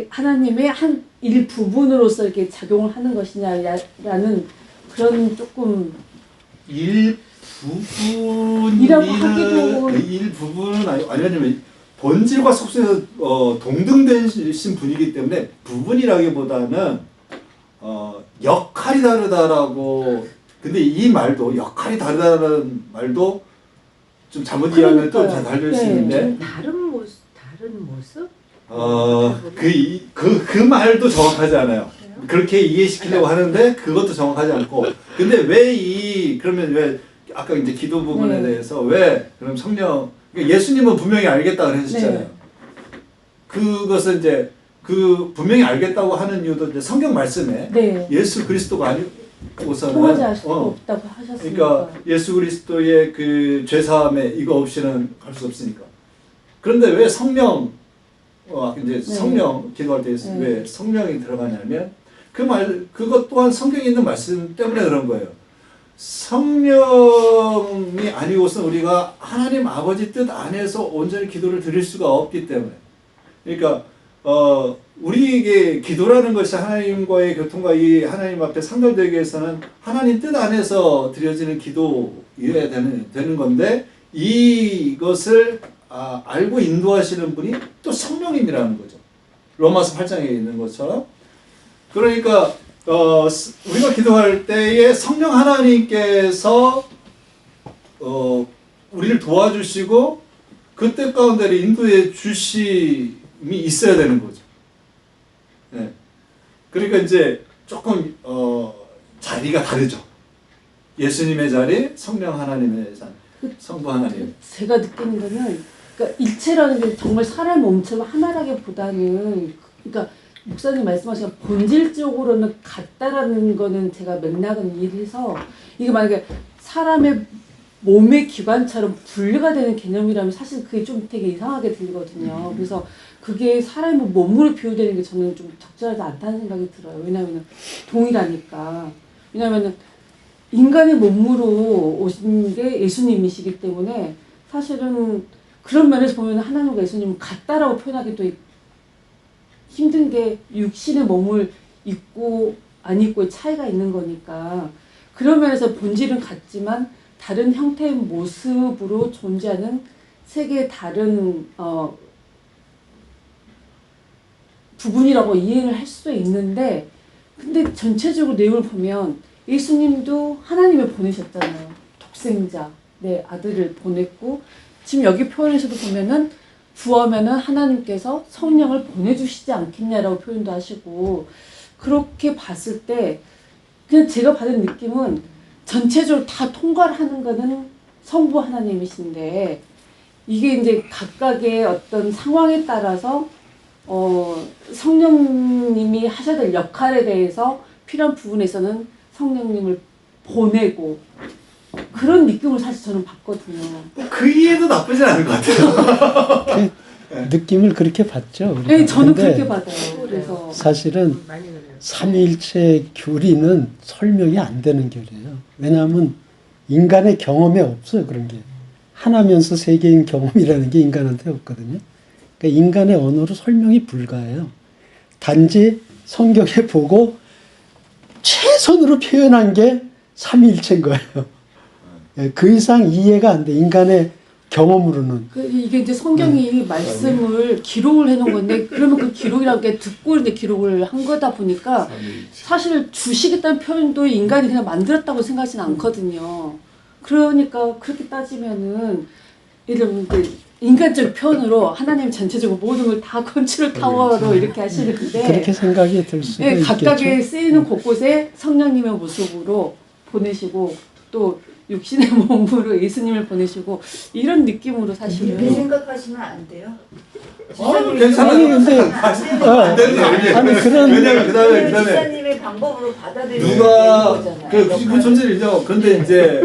하나님의 한 일부분으로서 이렇게 작용을 하는 것이냐라는 그런 조금 일부분은 아니냐면 본질과 속성에서 동등되신 분이기 때문에 부분이라기보다는 역할이 다르다라고. 근데 이 말도 역할이 다르다는 말도 좀 잘못 이해하면 또 잘 달릴 수 있는데 다른 모습. 그 말도 정확하지 않아요. 그렇게 이해시키려고 하는데 그것도 정확하지 않고. 근데 그러면 왜 아까 이제 기도 부분에 대해서 왜 그럼 성령, 그러니까 예수님은 분명히 알겠다 그러셨잖아요. 그것은 이제 그 분명히 알겠다고 하는 이유도 이제 성경 말씀에 예수 그리스도가 아니고서는 통하지 않을 수 없다고 하셨으니까. 그러니까 예수 그리스도의 그 죄사함에 이거 없이는 갈 수 없으니까. 그런데 왜 성령 이제 성령 기도할 때 왜 성령이 들어가냐면 그것 또한 성경에 있는 말씀 때문에 그런 거예요. 성령이 아니고서는 우리가 하나님 아버지 뜻 안에서 온전히 기도를 드릴 수가 없기 때문에. 그러니까 우리에게 기도라는 것이 하나님과의 교통과 이 하나님 앞에 상달되기 위해서는 하나님 뜻 안에서 드려지는 기도여야 되는 건데, 이것을 알고 인도하시는 분이 또 성령님이라는 거죠. 로마서 8장에 있는 것처럼. 그러니까 우리가 기도할 때에 성령 하나님께서 우리를 도와주시고 그 뜻 가운데를 인도해 주심이 있어야 되는 거죠. 네. 그러니까 이제 조금 자리가 다르죠. 예수님의 자리, 성령 하나님의 자리, 성부 하나님. 제가 느끼는 거는 그러니까 일체라는 게 정말 사람 몸처럼 하나라기보다는, 그러니까 목사님 말씀하신 본질적으로는 같다라는 거는 제가 맥락은 이해해서, 이게 만약에 사람의 몸의 기관처럼 분리가 되는 개념이라면 사실 그게 좀 되게 이상하게 들리거든요. 그래서 그게 사람의 몸으로 비유되는 게 저는 좀 적절하지 않다는 생각이 들어요. 왜냐하면 동일하니까. 왜냐하면 인간의 몸으로 오신 게 예수님이시기 때문에 사실은 그런 면에서 보면 하나님과 예수님은 같다라고 표현하기도 힘든 게 육신의 몸을 입고 안 입고의 차이가 있는 거니까. 그런 면에서 본질은 같지만 다른 형태의 모습으로 존재하는 세 개의 다른 부분이라고 이해를 할 수도 있는데, 근데 전체적으로 내용을 보면 예수님도 하나님을 보내셨잖아요. 독생자, 내 아들을 보냈고, 지금 여기 표현에서도 보면은 구하면은 하나님께서 성령을 보내주시지 않겠냐라고 표현도 하시고, 그렇게 봤을 때 그냥 제가 받은 느낌은 전체적으로 다 통과를 하는 거는 성부 하나님이신데, 이게 이제 각각의 어떤 상황에 따라서 성령님이 하셔야 될 역할에 대해서 필요한 부분에서는 성령님을 보내고, 그런 느낌을 사실 저는 받거든요. 그 이해도 나쁘진 않은 것 같아요. 느낌을 그렇게 받죠. 우리가. 네, 저는 근데 그렇게 받아요. 그래서 사실은 삼위일체 교리는 설명이 안 되는 교리예요. 왜냐하면 인간의 경험에 없어요, 그런 게. 하나면서 세계인 경험이라는 게 인간한테 없거든요. 그러니까 인간의 언어로 설명이 불가해요. 단지 성경에 보고 최선으로 표현한 게 삼위일체인 거예요. 그 이상 이해가 안 돼, 인간의 경험으로는. 이게 이제 성경이 말씀을 기록을 해놓은 건데, 그러면 그 기록이라는 게 듣고 이제 기록을 한 거다 보니까 사실 주시겠다는 표현도 인간이 그냥 만들었다고 생각하지는 않거든요. 그러니까 그렇게 따지면은 이런 인간적 표현으로 하나님 전체적으로 모든 걸 다 컨트롤 타워로 이렇게 하시는데, 그렇게 생각이 들 수가 네, 있겠죠. 각각의 쓰이는 곳곳에 성령님의 모습으로 보내시고, 또 육신의 몸으로 예수님을 보내시고, 이런 느낌으로 사실은. 이렇게 생각하시면 안 돼요. 괜찮아요. 근데 아니 그런 왜냐면 그다음에 지사님의 방법으로 받아들이는 누가 그 존재를 인정. 근데 이제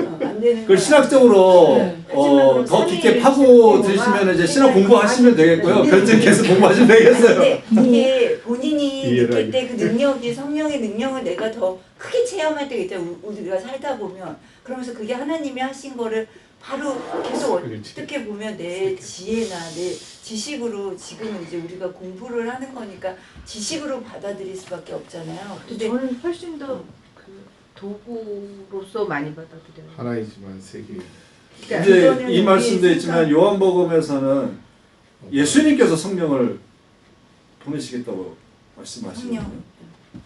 그걸 신학적으로 더 깊게 파고 들으시면 이제 신학 공부하시면 되겠고요. 변증 계속 공부하시면 되겠어요. 근데 이게 본인이 느낄 때 그 능력이, 성령의 능력을 내가 더 크게 체험할 때가 있잖아요. 우리가 살다 보면. 그러면서 그게 하나님이 하신 거를 바로 계속 어떻게 보면 내 지혜나 내 지식으로, 지금은 이제 우리가 공부를 하는 거니까 지식으로 받아들일 수밖에 없잖아요. 근데 저는 훨씬 더 그 도구로서 많이 받아들여요. 하나이지만 세계. 이제 이 말씀도 있지만 요한복음에서는 예수님께서 성령을 보내시겠다고 말씀하시거든요.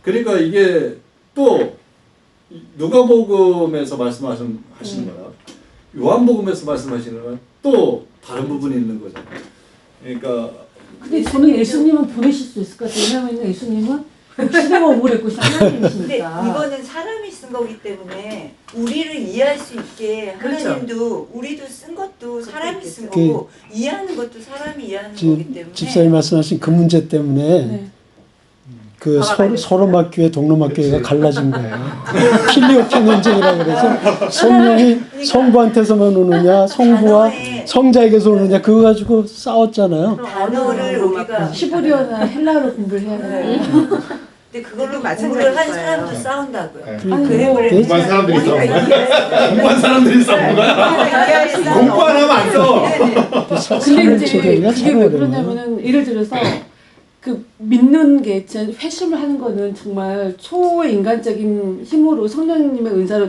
그러니까 이게 또 누가복음에서 말씀하시는 거나 요한복음에서 말씀하시는 건 또 다른 부분이 있는 거죠. 그러니까 근데 저는 예수님은 보내실 수 있을 것 같아요. 왜냐하면 예수님은 육신의 몸을 입고 근데 하나님이시니까. 이거는 사람이 쓴 거기 때문에 우리를 이해할 수 있게 하나님도, 우리도 쓴 것도 사람이 쓴 거고, 이해하는 것도 사람이 이해하는 거기 때문에. 집사님 말씀하신 그 문제 때문에 그 서로막 교회, 동로막 교회가 갈라진 거예요. 필리오피 논쟁이라고 그래서 성령이 성부한테서만 오느냐, 성부와 성자에게서 오느냐, 그거 가지고 싸웠잖아요. 단어를 우리가 히브리어나 헬라어로 공부를 해야 되는. 근데 그걸로 공부를 한 사람도 싸운다고요. 공부한 사람들이 싸운 거야? 공부한 사람들이 싸운 거야? 공부 안 하면 안 써. 근데 이제 그게 왜 그러냐면은, 예를 들어서 그 믿는 게 회심을 하는 거는 정말 초인간적인 힘으로, 성령님의 은사로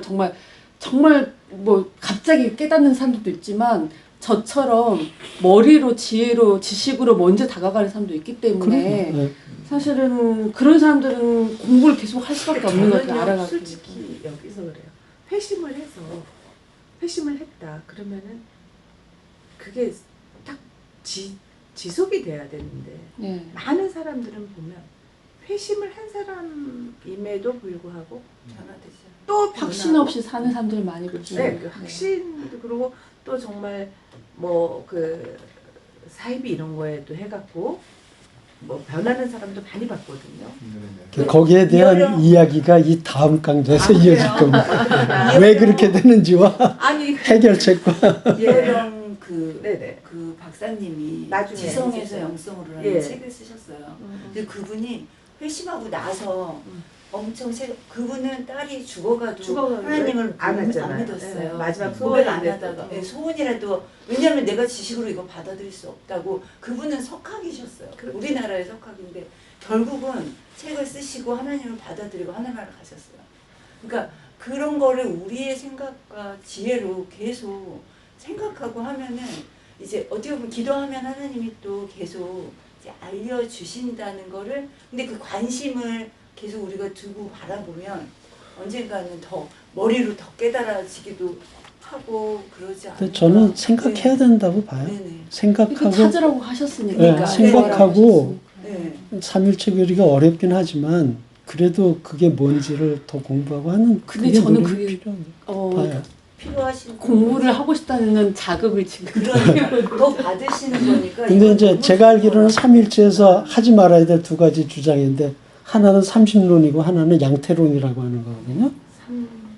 정말 뭐 갑자기 깨닫는 사람들도 있지만, 저처럼 머리로, 지혜로, 지식으로 먼저 다가가는 사람도 있기 때문에 사실은 그런 사람들은 공부를 계속 할 수밖에 없는 것 같아요. 알아가고. 솔직히 여기서 그래요. 회심을 했다. 그러면은 그게 딱 지속이 돼야 되는데, 많은 사람들은 보면 회심을 한 사람임에도 불구하고 또 확신 없이 사는 사람들을 많이 보죠. 네, 그 확신도 그러고 또 정말 뭐 그 사이비 이런 거에도 해갖고 뭐 변하는 사람도 많이 봤거든요. 거기에 대한 이야기가 이 다음 강좌에서 이어질 겁니다. 왜 그렇게 되는지와 해결책과. 이어령 그 박사님이 지성에서 영성으로라는 책을 쓰셨어요. 근데 그분이 회심하고 나서 엄청 그분은 딸이 죽어가도 하나님을 안 믿었어요. 마지막 고백 안 하다가 소원이라도, 왜냐하면 내가 지식으로 이거 받아들일 수 없다고. 그분은 석학이셨어요. 우리나라의 석학인데 결국은 책을 쓰시고 하나님을 받아들이고 하나님을 가셨어요. 그러니까 그런 거를 우리의 생각과 지혜로 계속 생각하고 하면은, 이제 어떻게 보면 기도하면 하나님이 또 계속 이제 알려주신다는 거를, 근데 그 관심을 계속 우리가 두고 바라보면 언젠가는 더 머리로 더 깨달아지기도 하고 그러지 않을까. 근데 저는 생각해야 된다고 봐요. 생각하고 찾으라고 하셨으니까. 네, 생각하고 네. 삼일체 교리가 어렵긴 하지만 그래도 그게 뭔지를 더 공부하고 하는 근데 그게 저는 노력이 그게 필요해요. 봐요. 필요하신 공부를 하고 싶다는 자극을 지금 더 받으시는 거니까. 근데 이건 이제 너무 제가 알기로는 삼일체에서 하지 말아야 될 두 가지 주장인데 하나는 삼신론이고 하나는 양태론이라고 하는 거거든요.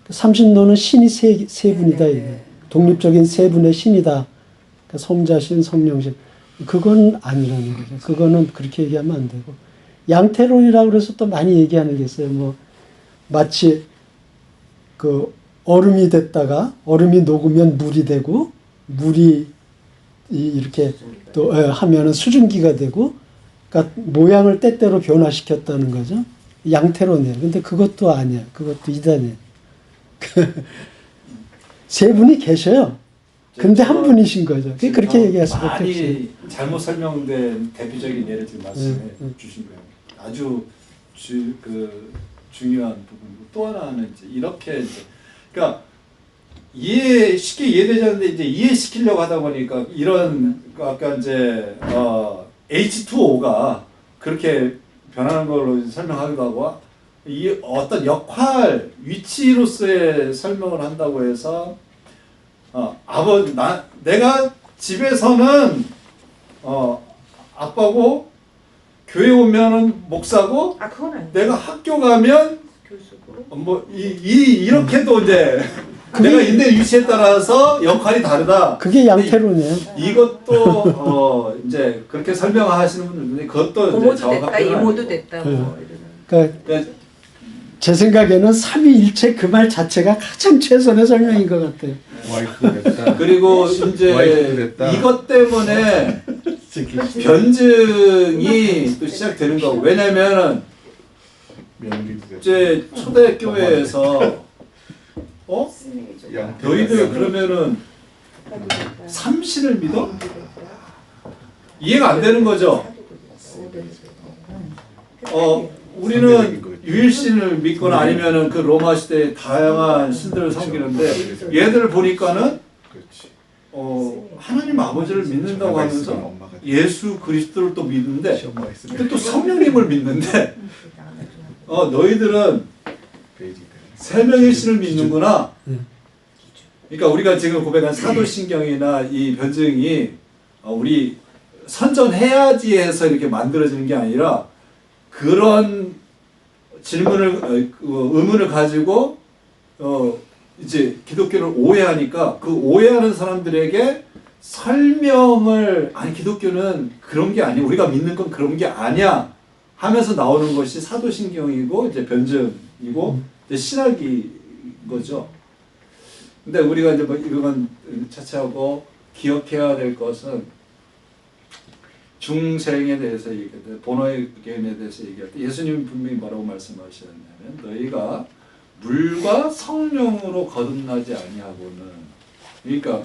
삼신론은 신이 세 분이다. 이게. 독립적인 세 분의 신이다. 그러니까 성자신, 성령신. 그건 아니라는 거죠. 그거는 그렇게 얘기하면 안 되고. 양태론이라고 그래서 또 많이 얘기하는 게 있어요. 뭐 마치 그 얼음이 됐다가 얼음이 녹으면 물이 되고 물이 이렇게 또 하면은 수증기가 되고 그러니까 모양을 때때로 변화시켰다는 거죠. 양태론이에요. 근데 그것도 아니야. 그것도 이단이에요. 세 분이 계셔요. 근데 한 분이신 거죠. 그렇게 얘기할 수밖에 없어요. 많이 잘못 설명된 대표적인 예를 지금 말씀해 주신 거예요. 아주 중요한 부분이고 또 하나는 이제 이렇게 이제 그러니까 쉽게 이해되지 않는데 이제 이해시키려고 하다 보니까 이런 아까 이제 H2O가 그렇게 변하는 걸로 설명하기도 하고 이 어떤 역할 위치로서의 설명을 한다고 해서 내가 집에서는 아빠고 교회 오면은 목사고 그건 아니에요. 내가 학교 가면 교수고 이렇게도 이제 내가 있는 위치에 따라서 역할이 다르다. 그게 양태론이에요. 이것도 이제 그렇게 설명하시는 분들이 그것도 이제 고모도 정확한 됐다, 표현은 이모도 됐다. 뭐 그러니까 제 생각에는 삼위일체 그 말 자체가 가장 최선의 설명인 것 같아요. 그리고 이제 이것 때문에 변증이 또 시작되는 거고 왜냐면은 이제 초대교회에서 너희들 그러면은 삼신을 믿어? 이해가 안 되는 거죠. 우리는 유일신을 믿거나 아니면은 그 로마 시대의 다양한 신들을 섬기는데 얘들 보니까는 하나님 아버지를 믿는다고 하면서 예수 그리스도를 또 믿는데 근데 또 성령님을 믿는데 너희들은 세 명의 신을 믿는구나. 그러니까 우리가 지금 고백한 사도신경이나 이 변증이 우리 선전해야지 해서 이렇게 만들어지는 게 아니라 그런 의문을 가지고 이제 기독교를 오해하니까 그 오해하는 사람들에게 설명을 아니 기독교는 그런 게 아니야 우리가 믿는 건 그런 게 아니야 하면서 나오는 것이 사도신경이고 이제 변증이고 이제 신학이 거죠. 근데 우리가 이제 뭐 이건 차치하고 기억해야 될 것은 중생에 대해서 얘기할 때 본어의 개념에 대해서 얘기할 때 예수님이 분명히 뭐라고 말씀하셨냐면 너희가 물과 성령으로 거듭나지 아니하고는 그러니까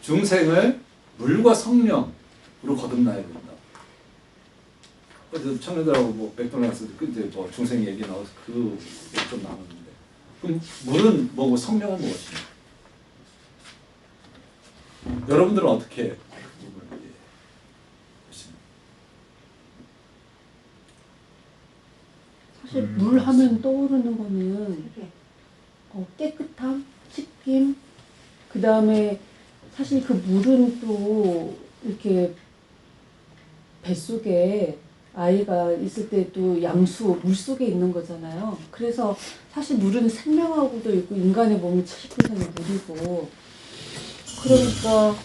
중생을 물과 성령으로 거듭나야 된다. 그래서 청년들하고 뭐 맥도날드에서 이제 뭐 중생 얘기 나와서 그 좀 나눴는데 그럼 물은 뭐고 성령은 무엇입니까? 여러분들은 어떻게 사실 물 하면 떠오르는 거는 깨끗함, 씻김, 그 다음에 사실 그 물은 또 이렇게 뱃속에 아이가 있을 때도 양수, 물 속에 있는 거잖아요. 그래서 사실 물은 생명하고도 있고 인간의 몸이 70%는 물이고 그러니까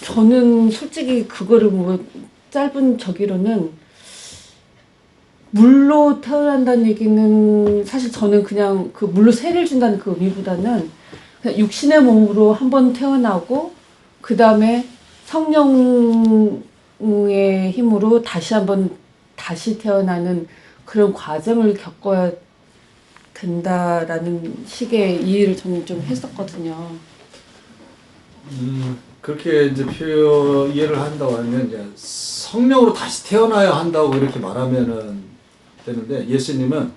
저는 솔직히 그거를 뭐 짧은 저기로는 물로 태어난다는 얘기는 사실 저는 그냥 그 물로 세를 준다는 그 의미보다는 그냥 육신의 몸으로 한번 태어나고 그 다음에 성령의 힘으로 다시 한번 다시 태어나는 그런 과정을 겪어야 된다라는 식의 이해를 저는 좀 했었거든요. 그렇게 이제 이해를 한다고 하면 이제 성령으로 다시 태어나야 한다고 이렇게 말하면은 되는데 예수님은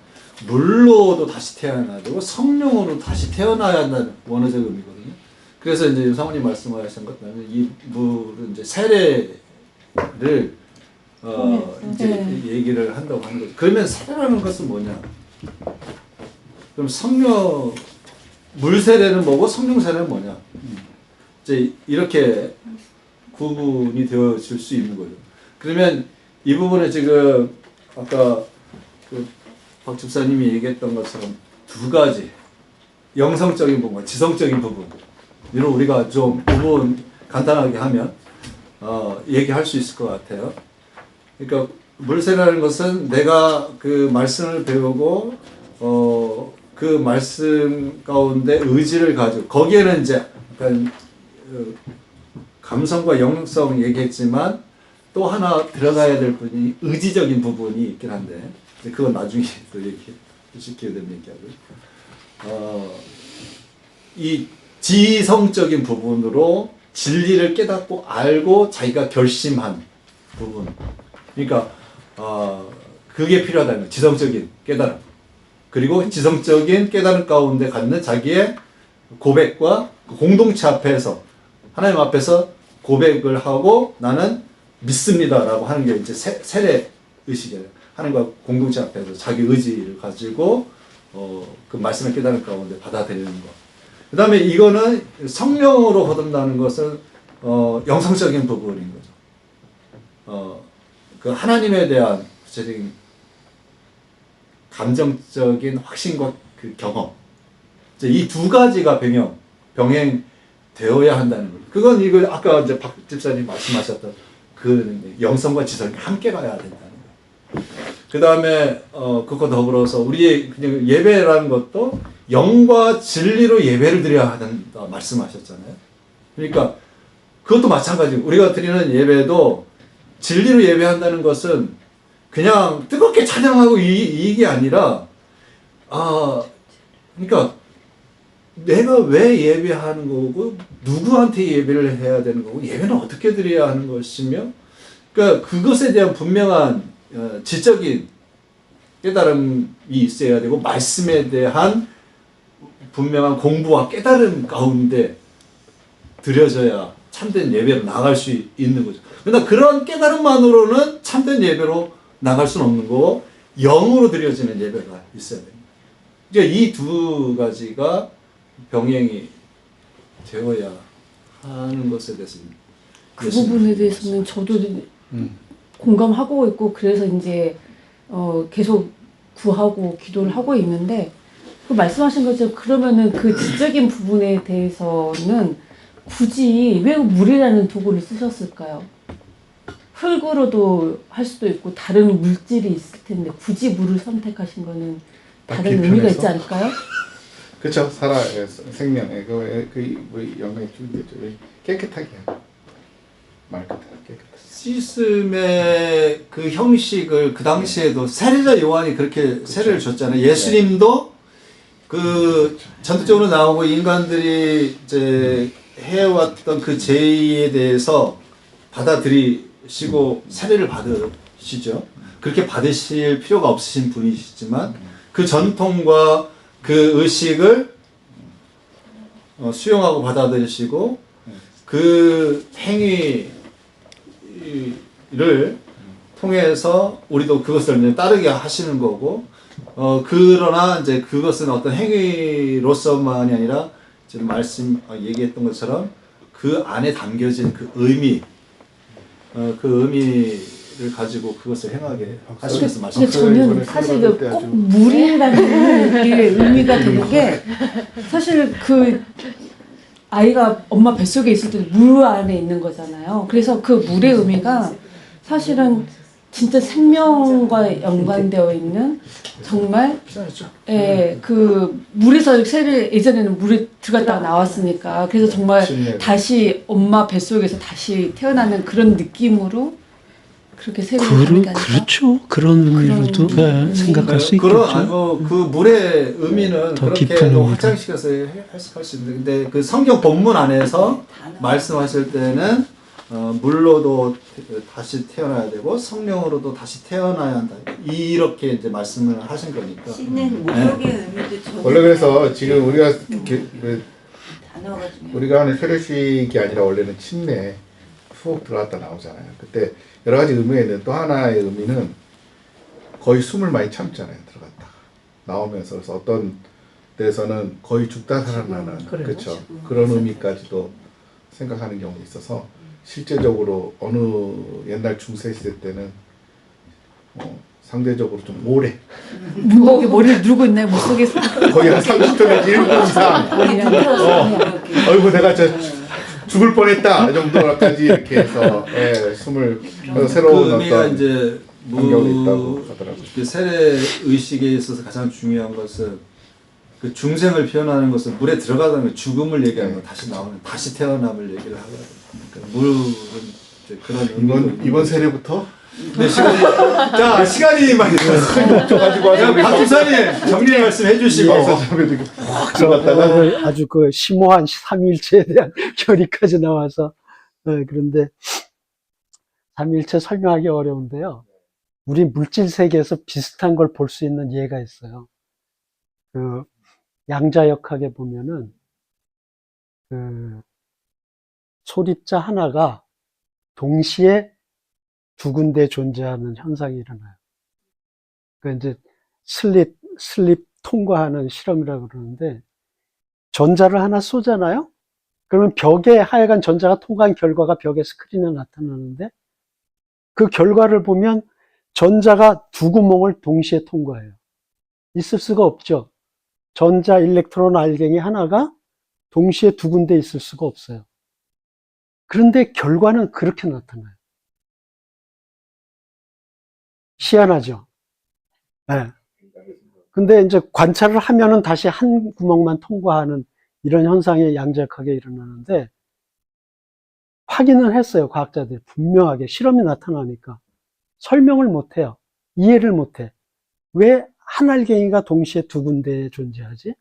물로도 다시 태어나야 되고 성령으로 다시 태어나야 한다는 원어적 의미거든요. 그래서 이제 사모님 말씀하신 것처럼 이 물은 이제 세례를 이제 얘기를 한다고 하는 거죠. 그러면 세례라는 것은 뭐냐? 그럼 성령 물 세례는 뭐고 성령 세례는 뭐냐? 이제 이렇게 구분이 되어질 수 있는 거죠. 그러면 이 부분에 지금 아까 그 박 집사님이 얘기했던 것처럼 두 가지 영성적인 부분과 지성적인 부분 이를 우리가 좀 부분 간단하게 하면 얘기할 수 있을 것 같아요. 그러니까 물세라는 것은 내가 그 말씀을 배우고 그 말씀 가운데 의지를 가지고 거기에는 이제 약간 감성과 영성 얘기했지만 또 하나 들어가야 될 부분이 의지적인 부분이 있긴 한데 그건 나중에 또 얘기시키게 되면 얘기하고요. 이 지성적인 부분으로 진리를 깨닫고 알고 자기가 결심한 부분. 그러니까 그게 필요하다는 거예요. 지성적인 깨달음. 그리고 지성적인 깨달음 가운데 갖는 자기의 고백과 공동체 앞에서 하나님 앞에서 고백을 하고 나는 믿습니다라고 하는 게 이제 세례 의식이에요. 하나님과 공동체 앞에서 자기 의지를 가지고 그 말씀을 깨달은 가운데 받아들이는 것. 그 다음에 이거는 성령으로 거듭나는 것은 영성적인 부분인 거죠. 그 하나님에 대한 구체적인 감정적인 확신과 그 경험. 이 두 가지가 병행되어야 한다는 거예요. 그건 이거 아까 이제 박 집사님 말씀하셨던 그 영성과 지성이 함께 가야 된다는 거예요. 그 다음에 그거 더불어서 우리의 그냥 예배라는 것도 영과 진리로 예배를 드려야 한다 말씀하셨잖아요. 그러니까 그것도 마찬가지고 우리가 드리는 예배도 진리로 예배한다는 것은 그냥 뜨겁게 찬양하고 이게 아니라 그러니까 내가 왜 예배하는 거고 누구한테 예배를 해야 되는 거고 예배는 어떻게 드려야 하는 것이며 그러니까 그것에 대한 분명한 지적인 깨달음이 있어야 되고 말씀에 대한 분명한 공부와 깨달음 가운데 드려져야 참된 예배로 나갈 수 있는 거죠. 그러나 그런 깨달음만으로는 참된 예배로 나갈 수는 없는 거고 영으로 드려지는 예배가 있어야 됩니다. 그러니까 이 두 가지가 병행이 되어야 하는 것에 대해서 그 부분에 대해서는 저도 공감하고 있고 그래서 이제 계속 구하고 기도를 하고 있는데 그 말씀하신 것처럼 그러면은 그 지적인 부분에 대해서는 굳이 왜 물이라는 도구를 쓰셨을까요? 흙으로도 할 수도 있고 다른 물질이 있을 텐데 굳이 물을 선택하신 거는 다른 의미가 있지 않을까요? 그렇죠. 생명에 그 영광이 주겠죠. 깨끗하게 말 그대로 깨끗하게. 시스템의 그 형식을 그 당시에도 세례자 요한이 그렇게 세례를 줬잖아요. 예수님도 그 전투적으로 나오고 인간들이 이제 해왔던 그 죄에 대해서 받아들이시고 세례를 받으시죠. 그렇게 받으실 필요가 없으신 분이시지만 그 전통과 그 의식을 수용하고 받아들이시고 그 행위를 통해서 우리도 그것을 이제 따르게 하시는 거고 그러나 이제 그것은 어떤 행위로서만이 아니라 지금 얘기했던 것처럼 그 안에 담겨진 그 의미 그 의미를 가지고 그것을 행하게 하시면서 말씀하셨어요. 저는 사실 꼭 물이라는 게 의미가 되는 게 사실 그 아이가 엄마 뱃속에 있을 때 물 안에 있는 거잖아요. 그래서 그 물의 의미가 사실은 진짜 생명과 연관되어 있는 정말 그 물에서 세를 예전에는 물에 들어갔다가 나왔으니까 그래서 정말 다시 엄마 뱃속에서 다시 태어나는 그런 느낌으로 그렇게 세를 하는 게 아닐까? 그렇죠. 그런 의미로도 생각할 수 있겠죠. 그 물의 의미는 그렇게 확장시켜서 해석할 수 있는데 근데 그 성경 본문 안에서 말씀하실 때는 물로도 다시 태어나야 되고 성령으로도 다시 태어나야 한다. 이렇게 이제 말씀을 하신 거니까. 씻는 목적의 의미도 저도 원래 그래서 지금 우리가 단어가 중요해요. 우리가 하는 세례식이 아니라 원래는 침례 훅 들어갔다 나오잖아요. 그때 여러 가지 의미가 있는데 또 하나의 의미는 거의 숨을 많이 참잖아요. 들어갔다가 나오면서. 그래서 어떤 데서는 거의 죽다 살아나는 그렇죠. 그런 의미까지도 생각하는 경우도 있어서 실제적으로 어느 옛날 중세 시대 때는 상대적으로 좀 오래 목에 머리를 누르고 있나요? 목 속에서? 거의 한 30초 내지 1분 이상 어이구 내가 죽을 뻔했다 이 정도까지 이렇게 해서 숨을 새로운 그 의미가 어떤 이제 환경이 있다고 하더라고요. 그 세례 의식에 있어서 가장 중요한 것은 그 중생을 표현하는 것은 물에 들어가다는 거, 죽음을 얘기하는 거, 다시 나오는, 다시 태어남을 얘기를 하거든요. 그러니까 물은 이제 그런 의미도 이번 세례부터 네, 시간이 많이 없어가지고 박집사님 정리의 말씀 해주시고 들어갔다가 아주 그 심오한 삼위일체에 대한 결의까지 나와서 그런데 삼위일체 설명하기 어려운데요. 우리 물질 세계에서 비슷한 걸 볼 수 있는 예가 있어요. 그 양자역학에 보면은 그 소립자 하나가 동시에 두 군데 존재하는 현상이 일어나요. 그 이제 슬립 통과하는 실험이라고 그러는데 전자를 하나 쏘잖아요. 그러면 벽에 하여간 전자가 통과한 결과가 벽의 스크린에 나타나는데 그 결과를 보면 전자가 두 구멍을 동시에 통과해요. 있을 수가 없죠. 전자, 일렉트론, 알갱이 하나가 동시에 두 군데 있을 수가 없어요. 그런데 결과는 그렇게 나타나요. 희한하죠. 네. 근데 이제 관찰을 하면은 다시 한 구멍만 통과하는 이런 현상이 양자역학에 일어나는데 확인을 했어요. 과학자들이 분명하게 실험이 나타나니까 설명을 못해요. 이해를 못해. 왜 한 알갱이가 동시에 두 군데에 존재하지?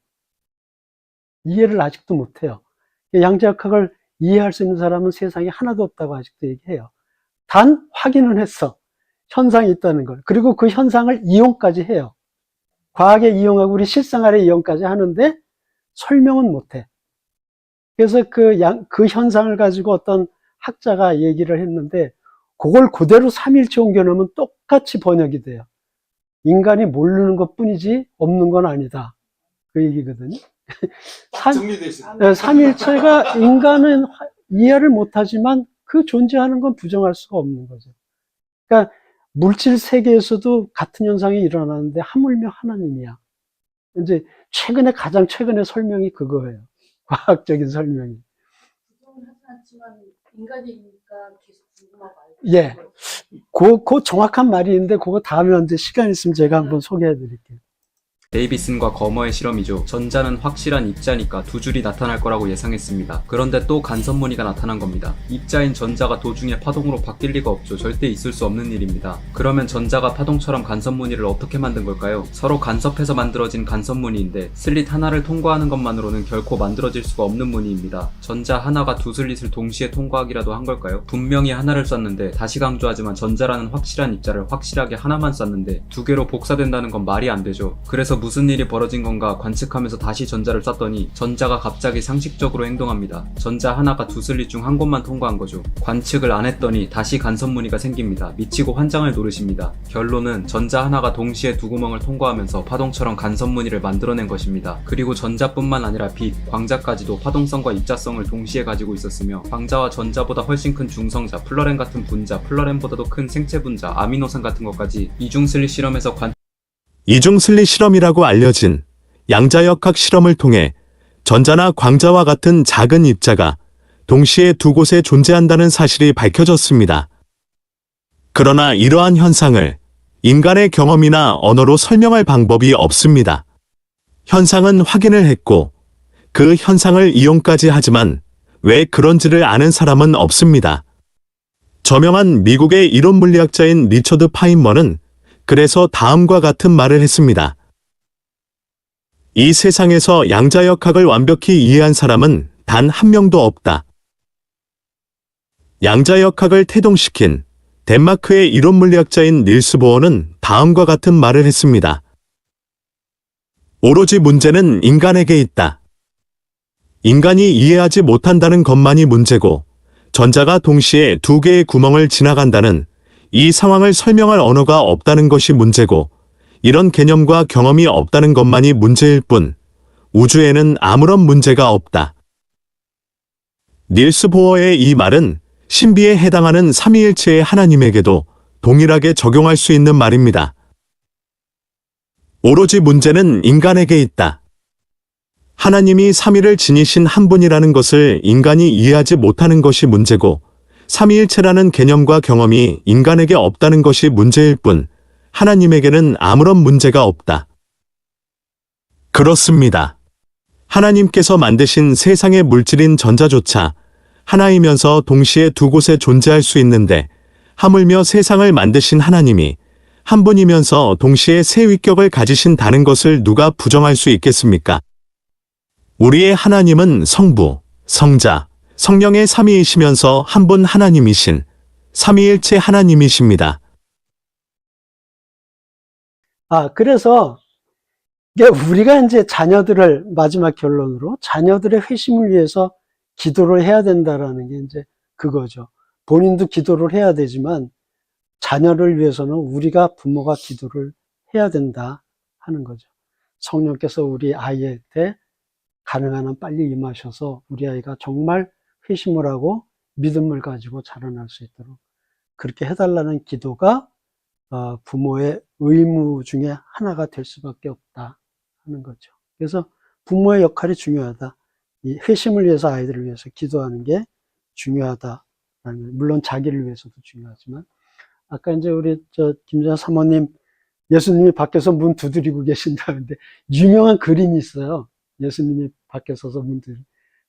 이해를 아직도 못해요. 양자역학을 이해할 수 있는 사람은 세상에 하나도 없다고 아직도 얘기해요. 단 확인은 했어. 현상이 있다는 걸. 그리고 그 현상을 이용까지 해요. 과학에 이용하고 우리 실생활에 이용까지 하는데 설명은 못해. 그래서 그 현상을 가지고 어떤 학자가 얘기를 했는데 그걸 그대로 삼일체 옮겨놓으면 똑같이 번역이 돼요. 인간이 모르는 것 뿐이지 없는 건 아니다. 그 얘기거든요. 삼일체가 인간은 이해를 못하지만 그 존재하는 건 부정할 수가 없는 거죠. 그러니까 물질 세계에서도 같은 현상이 일어나는데 하물며 하나님이야. 이제 가장 최근의 설명이 그거예요. 과학적인 설명이. 부정은 하지 않지만 인간이니까 계속 궁금하고 알고. 예. 그 정확한 말인데 그거 다음에 언제 시간 있으면 제가 한번 소개해 드릴게요. 데이비슨과 거머의 실험이죠. 전자는 확실한 입자니까 두 줄이 나타날 거라고 예상했습니다. 그런데 또 간섭무늬가 나타난 겁니다. 입자인 전자가 도중에 파동으로 바뀔 리가 없죠. 절대 있을 수 없는 일입니다. 그러면 전자가 파동처럼 간섭무늬를 어떻게 만든 걸까요? 서로 간섭해서 만들어진 간섭무늬인데 슬릿 하나를 통과하는 것만으로는 결코 만들어질 수가 없는 무늬입니다. 전자 하나가 두 슬릿을 동시에 통과하기라도 한 걸까요? 분명히 하나를 쐈는데, 다시 강조하지만 전자라는 확실한 입자를 확실하게 하나만 쐈는데 두 개로 복사된다는 건 말이 안 되죠. 그래서 무슨 일이 벌어진 건가 관측하면서 다시 전자를 쐈더니 전자가 갑자기 상식적으로 행동합니다. 전자 하나가 두 슬릿 중 한 곳만 통과한 거죠. 관측을 안 했더니 다시 간섭무늬가 생깁니다. 미치고 환장을 노리십니다. 결론은 전자 하나가 동시에 두 구멍을 통과하면서 파동처럼 간섭무늬를 만들어낸 것입니다. 그리고 전자뿐만 아니라 빛, 광자까지도 파동성과 입자성을 동시에 가지고 있었으며 광자와 전자보다 훨씬 큰 중성자, 플러렘 같은 분자, 플러렘보다도 큰 생체 분자, 아미노산 같은 것까지 이중 슬릿 실험에서 이중 슬릿 실험이라고 알려진 양자역학 실험을 통해 전자나 광자와 같은 작은 입자가 동시에 두 곳에 존재한다는 사실이 밝혀졌습니다. 그러나 이러한 현상을 인간의 경험이나 언어로 설명할 방법이 없습니다. 현상은 확인을 했고 그 현상을 이용까지 하지만 왜 그런지를 아는 사람은 없습니다. 저명한 미국의 이론 물리학자인 리처드 파인먼은 그래서 다음과 같은 말을 했습니다. 이 세상에서 양자역학을 완벽히 이해한 사람은 단 한 명도 없다. 양자역학을 태동시킨 덴마크의 이론 물리학자인 닐스 보어는 다음과 같은 말을 했습니다. 오로지 문제는 인간에게 있다. 인간이 이해하지 못한다는 것만이 문제고 전자가 동시에 두 개의 구멍을 지나간다는 이 상황을 설명할 언어가 없다는 것이 문제고 이런 개념과 경험이 없다는 것만이 문제일 뿐 우주에는 아무런 문제가 없다. 닐스 보어의 이 말은 신비에 해당하는 삼위일체의 하나님에게도 동일하게 적용할 수 있는 말입니다. 오로지 문제는 인간에게 있다. 하나님이 삼위를 지니신 한 분이라는 것을 인간이 이해하지 못하는 것이 문제고 삼위일체라는 개념과 경험이 인간에게 없다는 것이 문제일 뿐 하나님에게는 아무런 문제가 없다. 그렇습니다. 하나님께서 만드신 세상의 물질인 전자조차 하나이면서 동시에 두 곳에 존재할 수 있는데 하물며 세상을 만드신 하나님이 한 분이면서 동시에 세 위격을 가지신 다른 것을 누가 부정할 수 있겠습니까? 우리의 하나님은 성부, 성자, 성령의 삼위이시면서 한 분 하나님이신 삼위일체 하나님이십니다. 그래서 이게 우리가 이제 자녀들을 마지막 결론으로 자녀들의 회심을 위해서 기도를 해야 된다라는 게 이제 그거죠. 본인도 기도를 해야 되지만 자녀를 위해서는 우리가 부모가 기도를 해야 된다 하는 거죠. 성령께서 우리 아이한테 가능한 한 빨리 임하셔서 우리 아이가 정말 회심을 하고 믿음을 가지고 자라날 수 있도록 그렇게 해달라는 기도가 부모의 의무 중에 하나가 될 수밖에 없다 하는 거죠. 그래서 부모의 역할이 중요하다. 이 회심을 위해서 아이들을 위해서 기도하는 게 중요하다. 물론 자기를 위해서도 중요하지만 아까 이제 우리 김자 사모님 예수님이 밖에서 문 두드리고 계신다는데 유명한 그림이 있어요. 예수님이 밖에 서서 문 두드리고.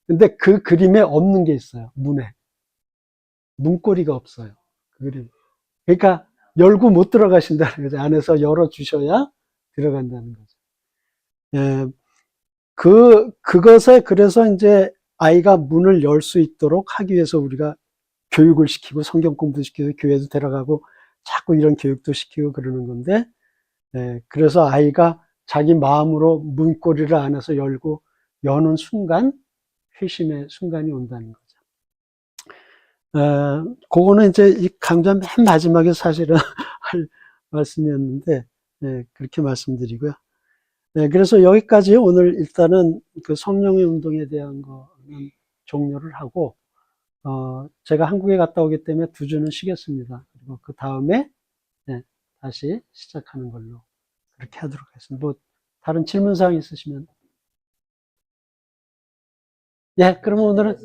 근데 그 그림에 없는 게 있어요. 문에. 문고리가 없어요. 그 그림. 그러니까 열고 못 들어가신다는 거죠. 안에서 열어주셔야 들어간다는 거죠. 예, 그것에 그래서 이제 아이가 문을 열 수 있도록 하기 위해서 우리가 교육을 시키고 성경 공부도 시키고 교회도 데려가고 자꾸 이런 교육도 시키고 그러는 건데, 예, 그래서 아이가 자기 마음으로 문고리를 안에서 열고 여는 순간 회심의 순간이 온다는 거죠. 그거는 이제 이 강좌 맨 마지막에 사실은 할 말씀이었는데, 예, 그렇게 말씀드리고요. 네, 그래서 여기까지 오늘 일단은 그 성령의 운동에 대한 거는 종료를 하고, 제가 한국에 갔다 오기 때문에 2주는 쉬겠습니다. 그리고 그 다음에, 네, 다시 시작하는 걸로 그렇게 하도록 하겠습니다. 뭐, 다른 질문사항 있으시면. 예, 그러면 오늘은.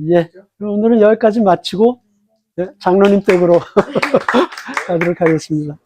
예, 그럼 오늘은 여기까지 마치고, 네, 장로님 댁으로 가도록 하겠습니다.